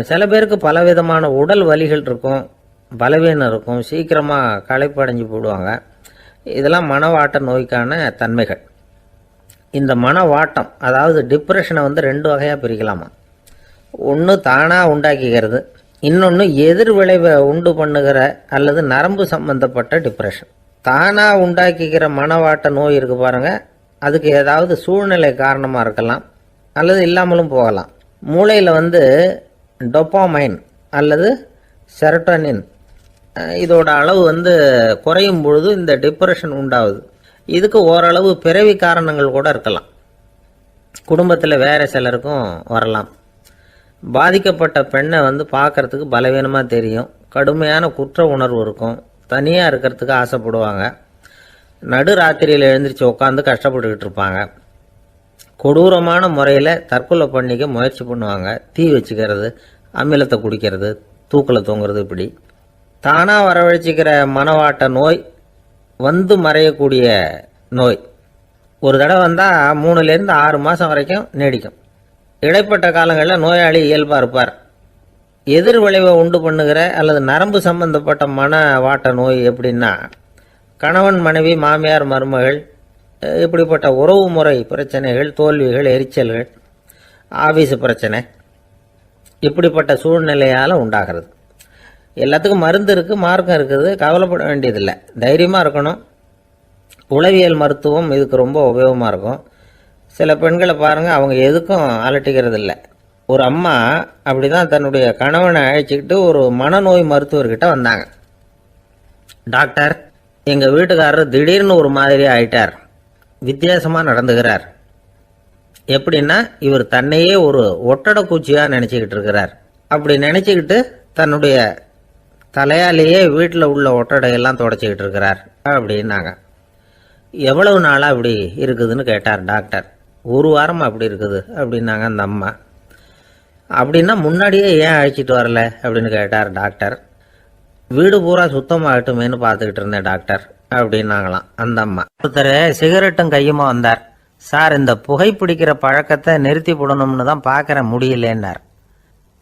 சில பேருக்கு பலவிதமான உடல் வலிகள் இருக்கும், பலவீனம் இருக்கும், சீக்கிரமாக களைப்படைஞ்சு போடுவாங்க. இதெல்லாம் மனவாட்ட நோய்க்கான தன்மைகள். இந்த மனவாட்டம், அதாவது டிப்ரெஷனை வந்து 2 வகையாக பிரிக்கலாமா. ஒன்று தானாக உண்டாக்கிக்கிறது, இன்னொன்று எதிர் விளைவை உண்டு பண்ணுகிற அல்லது நரம்பு சம்பந்தப்பட்ட டிப்ரெஷன். தானாக உண்டாக்கிக்கிற மனவாட்ட நோய் இருக்கு பாருங்கள், அதுக்கு ஏதாவது சூழ்நிலை காரணமாக இருக்கலாம், அல்லது இல்லாமலும் போகலாம். மூளையில் வந்து டொப்பாமைன் அல்லது செரட்டோனின் இதோட அளவு வந்து குறையும் பொழுது இந்த டிப்ரெஷன் உண்டாகுது. இதுக்கு ஓரளவு பிறவி காரணங்கள் கூட இருக்கலாம். குடும்பத்தில் வேறு சிலருக்கும் வரலாம். பாதிக்கப்பட்ட பெண்ணை வந்து பார்க்குறதுக்கு பலவீனமாக தெரியும், கடுமையான குற்ற உணர்வு இருக்கும், தனியாக இருக்கிறதுக்கு ஆசைப்படுவாங்க, நடு ராத்திரியில் எழுந்திரிச்சு உட்காந்து கஷ்டப்பட்டுக்கிட்டு இருப்பாங்க. கொடூரமான முறையில் தற்கொலை பண்ணிக்க முயற்சி பண்ணுவாங்க. தீ வச்சுக்கிறது, அமிலத்தை குடிக்கிறது, தூக்கில் தொங்குறது, இப்படி தானாக வரவழைச்சிக்கிற மனவாட்ட நோய் வந்து மறையக்கூடிய நோய். ஒரு தடவை வந்தால் 3லேருந்து 6 மாதம் வரைக்கும் நீடிக்கும். இடைப்பட்ட காலங்களில் நோயாளி இயல்பாக இருப்பார். எதிர் விளைவை உண்டு பண்ணுகிற அல்லது நரம்பு சம்பந்தப்பட்ட மன வாட்ட நோய் எப்படின்னா, கணவன் மனைவி, மாமியார் மருமகள், இப்படிப்பட்ட உறவு முறை பிரச்சனைகள், தோல்விகள், எரிச்சல்கள், ஆபீஸ் பிரச்சனை, இப்படிப்பட்ட சூழ்நிலையால் உண்டாகிறது. எல்லாத்துக்கும் மருந்து இருக்குது, மார்க்கம் இருக்குது, கவலைப்பட வேண்டியதில்லை, தைரியமாக இருக்கணும். உளவியல் மருத்துவம் இதுக்கு ரொம்ப உபயோகமாக இருக்கும். சில பெண்களை பாருங்கள், அவங்க எதுக்கும் அலட்டிக்கிறது இல்லை. ஒரு அம்மா அப்படி தான் தன்னுடைய கணவனை அழைச்சிக்கிட்டு ஒரு மனநோய் மருத்துவர்கிட்ட வந்தாங்க. டாக்டர், எங்கள் வீட்டுக்காரர் திடீர்னு ஒரு மாதிரி ஆயிட்டார், வித்தியாசமாக நடந்துகிறார். எப்படின்னா, இவர் தன்னையே ஒரு ஒட்டடை பூச்சியாக நினச்சிக்கிட்டு இருக்கிறார். அப்படி நினச்சிக்கிட்டு தன்னுடைய தலையாலேயே வீட்டில் உள்ள ஒட்டடையெல்லாம் தொடச்சிக்கிட்டு இருக்கிறார் அப்படின்னாங்க. எவ்வளவு நாளாக அப்படி இருக்குதுன்னு கேட்டார் டாக்டர். 1 வாரமாக அப்படி இருக்குது அப்படின்னாங்க அந்த அம்மா. அப்படின்னா முன்னாடியே ஏன் அழைச்சிட்டு வரல அப்படின்னு கேட்டார் டாக்டர். வீடு பூரா சுத்தமாகட்டுமேனு பார்த்துக்கிட்டு இருந்தேன் டாக்டர் அப்படின்னாங்களாம் அந்த அம்மா. ஒருத்தர் சிகரெட்டும் கையுமா வந்தார். சார், இந்த புகைப்பிடிக்கிற பழக்கத்தை நிறுத்தி போடணும்னு தான் பார்க்குறேன், முடியலன்னார்.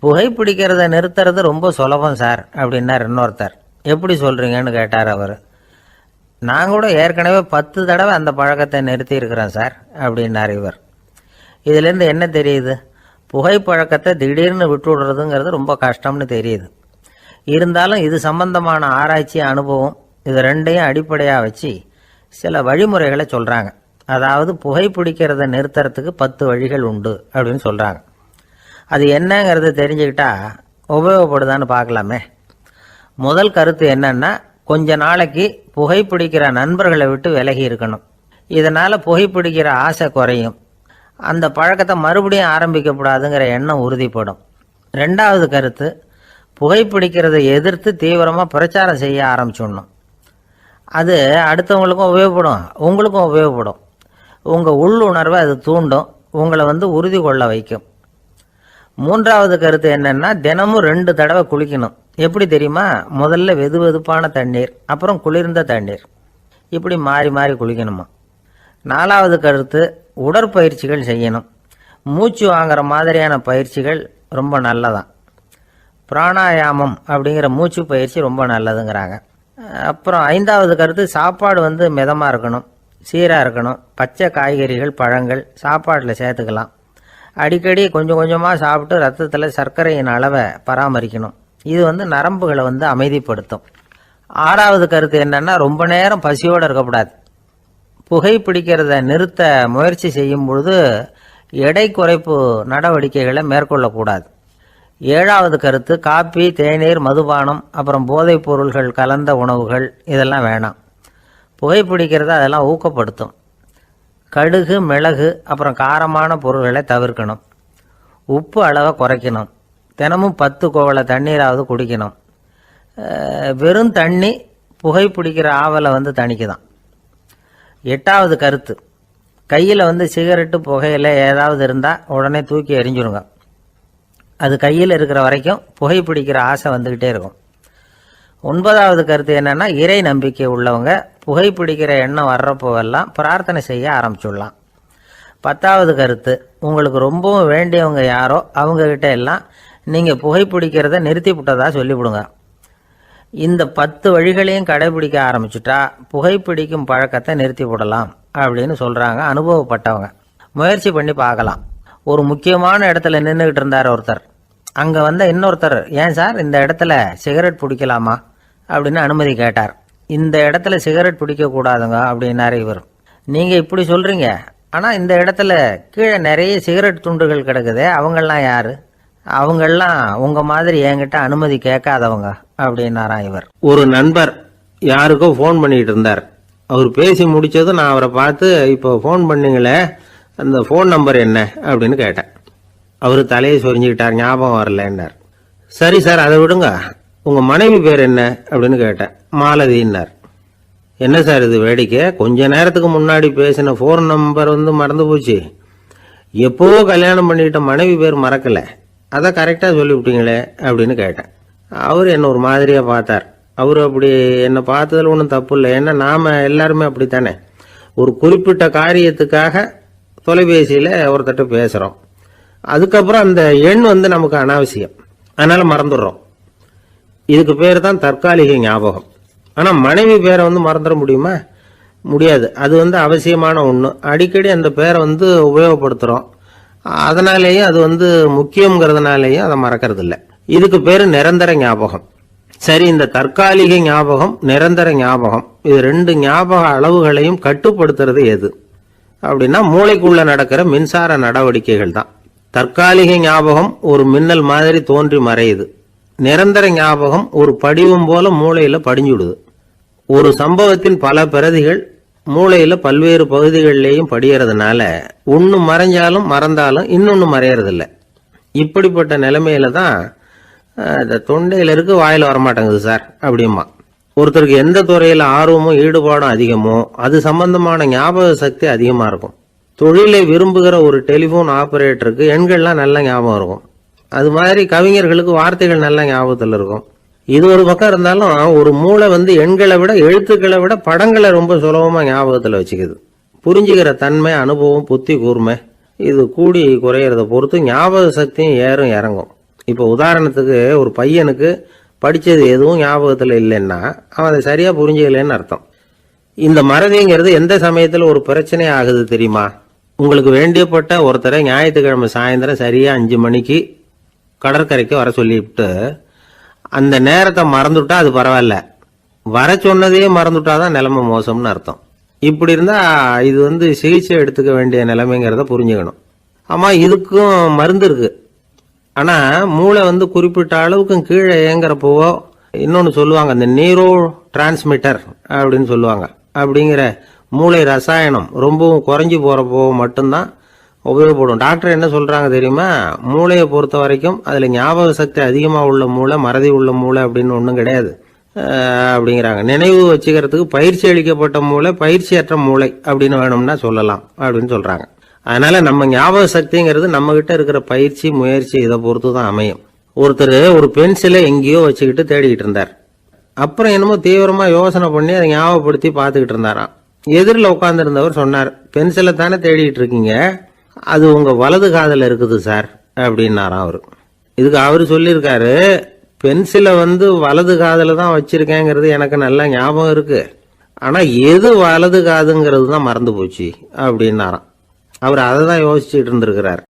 புகைப்பிடிக்கிறத நிறுத்துறது ரொம்ப சுலபம் சார் அப்படின்னார் இன்னொருத்தர். எப்படி சொல்கிறீங்கன்னு கேட்டார் அவர். நான் கூட ஏற்கனவே 10 தடவை அந்த பழக்கத்தை நிறுத்தி இருக்கிறேன் சார் அப்படின்னார் இவர். இதுலேருந்து என்ன தெரியுது? புகைப்பழக்கத்தை திடீர்னு விட்டு விடுறதுங்கிறது ரொம்ப கஷ்டம்னு தெரியுது. இருந்தாலும் இது சம்பந்தமான ஆராய்ச்சி, அனுபவம், இது ரெண்டையும் அடிப்படையாக வச்சு சில வழிமுறைகளை சொல்கிறாங்க. அதாவது புகைப்பிடிக்கிறத நிறுத்துறதுக்கு 10 வழிகள் உண்டு அப்படின்னு சொல்கிறாங்க. அது என்னங்கிறத தெரிஞ்சுக்கிட்டா உபயோகப்படுதான்னு பார்க்கலாமே. முதல் கருத்து என்னன்னா, கொஞ்ச நாளைக்கு புகைப்பிடிக்கிற நண்பர்களை விட்டு விலகி இருக்கணும். இதனால் புகைப்பிடிக்கிற ஆசை குறையும். அந்த பழக்கத்தை மறுபடியும் ஆரம்பிக்கப்படாதுங்கிற எண்ணம் உறுதிப்படும். 2வது கருத்து, புகைப்பிடிக்கிறதை எதிர்த்து தீவிரமாக பிரச்சாரம் செய்ய ஆரம்பிச்சிடணும். அது அடுத்தவங்களுக்கும் உபயோகப்படும், உங்களுக்கும் உபயோகப்படும். உங்கள் உள்ளுணர்வை அது தூண்டும், உங்களை உறுதி கொள்ள வைக்கும். 3வது கருத்து என்னன்னா, தினமும் 2 தடவை குளிக்கணும். எப்படி தெரியுமா? முதல்ல வெது வெதுப்பான தண்ணீர், அப்புறம் குளிர்ந்த தண்ணீர், இப்படி மாறி மாறி குளிக்கணுமா. 4வது கருத்து, உடற்பயிற்சிகள் செய்யணும். மூச்சு வாங்குற மாதிரியான பயிற்சிகள் ரொம்ப நல்லதான். பிராணாயாமம் அப்படிங்கிற மூச்சு பயிற்சி ரொம்ப நல்லதுங்கிறாங்க. அப்புறம் 5வது கருத்து, சாப்பாடு மிதமாக இருக்கணும், சீராக இருக்கணும். பச்சை காய்கறிகள், பழங்கள் சாப்பாட்டில் சேர்த்துக்கலாம். அடிக்கடி கொஞ்சம் கொஞ்சமாக சாப்பிட்டு ரத்தத்தில் சர்க்கரையின் அளவை பராமரிக்கணும். இது நரம்புகளை அமைதிப்படுத்தும். 6வது கருத்து என்னன்னா, ரொம்ப நேரம் பசியோடு இருக்கக்கூடாது. புகைப்பிடிக்கிறத நிறுத்த முயற்சி செய்யும் பொழுது எடை குறைப்பு நடவடிக்கைகளை மேற்கொள்ளக்கூடாது. 7வது கருத்து, காப்பி, தேநீர், மதுபானம், அப்புறம் போதைப் பொருள்கள் கலந்த உணவுகள் இதெல்லாம் வேணாம். புகைப்பிடிக்கிறத அதெல்லாம் ஊக்கப்படுத்தும். கடுகு, மிளகு, அப்புறம் காரமான பொருள்களை தவிர்க்கணும். உப்பு அளவை குறைக்கணும். தினமும் 10 கோவள தண்ணீராவது குடிக்கணும். வெறும் தண்ணி புகைப்பிடிக்கிற ஆவலை தணிக்குதான். 8வது கருத்து, கையில் சிகரெட்டு, புகையில ஏதாவது இருந்தால் உடனே தூக்கி எறிஞ்சிருங்க. அது கையில் இருக்கிற வரைக்கும் புகைப்பிடிக்கிற ஆசை வந்துக்கிட்டே இருக்கும். 9வது கருத்து என்னன்னா, இறை நம்பிக்கை உள்ளவங்க புகைப்பிடிக்கிற எண்ணம் வர்றப்போவெல்லாம் பிரார்த்தனை செய்ய ஆரம்பிச்சுடலாம். 10வது கருத்து, உங்களுக்கு ரொம்பவும் வேண்டியவங்க யாரோ அவங்கக்கிட்ட எல்லாம் நீங்கள் புகைப்பிடிக்கிறத நிறுத்தி விட்டதா சொல்லிவிடுங்க. இந்த 10 வழிகளையும் கடைபிடிக்க ஆரம்பிச்சுட்டா புகைப்பிடிக்கும் பழக்கத்தை நிறுத்தி விடலாம் அப்படின்னு சொல்கிறாங்க அனுபவப்பட்டவங்க. முயற்சி பண்ணி பார்க்கலாம். ஒரு முக்கியமான இடத்துல நின்றுக்கிட்டு இருந்தார் ஒருத்தர். அங்கே இன்னொருத்தர், ஏன் சார் இந்த இடத்துல சிகரெட் பிடிக்கலாமா அப்படின்னு அனுமதி கேட்டார். இந்த இடத்துல சிகரெட் பிடிக்கக்கூடாதுங்க அப்படின்னாரு இவர். நீங்கள் இப்படி சொல்கிறீங்க, ஆனால் இந்த இடத்துல கீழே நிறைய சிகரெட் துண்டுகள் கிடக்குதே, அவங்கெல்லாம் யார்? அவங்கெல்லாம் உங்கள் மாதிரி என்கிட்ட அனுமதி கேட்காதவங்க அப்படின்னாராம் இவர். ஒரு நண்பர் யாருக்கோ ஃபோன் பண்ணிட்டு இருந்தார். அவர் பேசி முடிச்சதும் நான் அவரை பார்த்து, இப்போ ஃபோன் பண்ணீங்களே, அந்த ஃபோன் நம்பர் என்ன அப்படின்னு கேட்டேன். அவர் தலையை சொரிஞ்சுக்கிட்டார், ஞாபகம் வரலன்னார். சரி சார், அதை விடுங்க, உங்கள் மனைவி பேர் என்ன அப்படின்னு கேட்டேன். மாலதின்னார். என்ன சார் இது வேடிக்கை, கொஞ்ச நேரத்துக்கு முன்னாடி பேசின ஃபோன் நம்பர் மறந்து போச்சு, எப்போவோ கல்யாணம் பண்ணிட்ட மனைவி பேர் மறக்கல, அதை கரெக்டாக சொல்லிவிட்டீங்களே அப்படின்னு கேட்டேன். அவர் என்ன ஒரு மாதிரியாக பார்த்தார். அவர் அப்படி என்னை பார்த்ததில் ஒன்றும் தப்பு இல்லை, ஏன்னா நாம் எல்லாருமே அப்படித்தானே. ஒரு குறிப்பிட்ட காரியத்துக்காக தொலைபேசியில் ஒருத்தட்ட பேசுகிறோம், அதுக்கப்புறம் அந்த எண் நமக்கு அனாவசியம், அதனால் மறந்துடுறோம். இதுக்கு பேர் தான் தற்காலிக ஞாபகம். ஆனால் மனைவி பேரை மறந்துட முடியுமா? முடியாது. அது அவசியமான ஒன்று. அடிக்கடி அந்த பேரை உபயோகப்படுத்துகிறோம், அதனாலேயும் அது முக்கியங்கிறதுனாலேயும் அதை மறக்கிறது இல்லை. இதுக்கு பேர் நிரந்தர ஞாபகம். சரி, இந்த தற்காலிக ஞாபகம், நிரந்தர ஞாபகம், இது ரெண்டு ஞாபக அளவுகளையும் கட்டுப்படுத்துறது எது அப்படின்னா மூளைக்குள்ள நடக்கிற மின்சார நடவடிக்கைகள் தான். தற்காலிக ஞாபகம் ஒரு மின்னல் மாதிரி தோன்றி மறையுது. நிரந்தர ஞாபகம் ஒரு படிவம் போல மூளையில படிஞ்சுடுது. ஒரு சம்பவத்தின் பல பிரதிகள் மூளையில பல்வேறு பகுதிகளிலேயும் படியறதுனால ஒன்னு மறைஞ்சாலும் மறந்தாலும் இன்னொன்னு மறையறதில்ல. இப்படிப்பட்ட நிலைமையில தான் இந்த தொண்டையில இருக்கு, வாயில வரமாட்டேங்குது சார் அப்படிமா. ஒருத்தருக்கு எந்த துறையில ஆர்வமும் ஈடுபாடும் அதிகமோ அது சம்பந்தமான ஞாபக சக்தி அதிகமா இருக்கும். தொழிலை விரும்புகிற ஒரு டெலிபோன் ஆபரேட்டருக்கு எண்கள்லாம் நல்ல ஞாபகம் இருக்கும். அது மாதிரி கவிஞர்களுக்கு வார்த்தைகள் நல்ல ஞாபகத்தில் இருக்கும். இது ஒரு பக்கம் இருந்தாலும் ஒரு மூளை எண்களை விட எழுத்துக்களை விட படங்களை ரொம்ப சுலபமா ஞாபகத்தில் வச்சுக்குது. புரிஞ்சுக்கிற தன்மை, அனுபவம், புத்தி கூர்மை இது கூடி குறையிறத பொறுத்து ஞாபக சக்தியும் ஏறும் இறங்கும். இப்போ உதாரணத்துக்கு ஒரு பையனுக்கு படித்தது எதுவும் ஞாபகத்தில் இல்லைன்னா அவன் அதை சரியாக புரிஞ்சுக்கலன்னு அர்த்தம். இந்த மறதிங்கிறது எந்த சமயத்தில் ஒரு பிரச்சனை ஆகுது தெரியுமா? உங்களுக்கு வேண்டியப்பட்ட ஒருத்தரை ஞாயிற்றுக்கிழமை சாயந்தரம் சரியாக 5 மணிக்கு கடற்கரைக்கு வர சொல்லிவிட்டு அந்த நேரத்தை மறந்துவிட்டா அது பரவாயில்ல, வர சொன்னதையே மறந்துவிட்டாதான் நிலைமை மோசம்னு அர்த்தம். இப்படி இருந்தால் இது சிகிச்சை எடுத்துக்க வேண்டிய நிலைமைங்கிறத புரிஞ்சுக்கணும். ஆமாம், இதுக்கும் மருந்து இருக்கு. ஆனால் மூளை குறிப்பிட்ட அளவுக்கு கீழே இயங்குறப்போவோ இன்னொன்று சொல்லுவாங்க, இந்த நியூரோ டிரான்ஸ்மிட்டர் அப்படின்னு சொல்லுவாங்க. அப்படிங்கிற மூளை ரசாயனம் ரொம்பவும் குறைஞ்சி போகிறப்போ மட்டும்தான் உபயோகப்படும். டாக்டர் என்ன சொல்கிறாங்க தெரியுமா? மூளையை பொறுத்த வரைக்கும் அதில் ஞாபக சக்தி அதிகமாக உள்ள மூளை, மறதி உள்ள மூளை அப்படின்னு ஒன்றும் கிடையாது அப்படிங்கிறாங்க. நினைவு வச்சுக்கிறதுக்கு பயிற்சி அளிக்கப்பட்ட மூளை, பயிற்சியற்ற மூளை அப்படின்னு வேணும்னா சொல்லலாம் அப்படின்னு சொல்கிறாங்க. அதனால நம்ம ஞாபக சக்திங்கிறது நம்ம கிட்ட இருக்கிற பயிற்சி, முயற்சி இதை பொறுத்து தான் அமையும். ஒருத்தர் ஒரு பென்சிலை எங்கேயோ வச்சுக்கிட்டு தேடிக்கிட்டு இருந்தார். அப்புறம் என்னமோ தீவிரமா யோசனை பண்ணி அதை ஞாபகப்படுத்தி பார்த்துக்கிட்டு இருந்தாராம். எதிரில் உட்காந்துருந்தவர் சொன்னார், பென்சிலை தானே தேடிட்டு இருக்கீங்க, அது உங்க வலது காதில் இருக்குது சார் அப்படின்னாராம் அவரு. இதுக்கு அவரு சொல்லியிருக்காரு, பென்சிலை வலது காதில் தான் வச்சிருக்கேங்கிறது எனக்கு நல்லா ஞாபகம் இருக்கு, ஆனா எது வலது காதுங்கிறது தான் மறந்து போச்சு அப்படின்னாராம். அவர் அதை தான் யோசிச்சுட்டு இருந்திருக்கிறார்.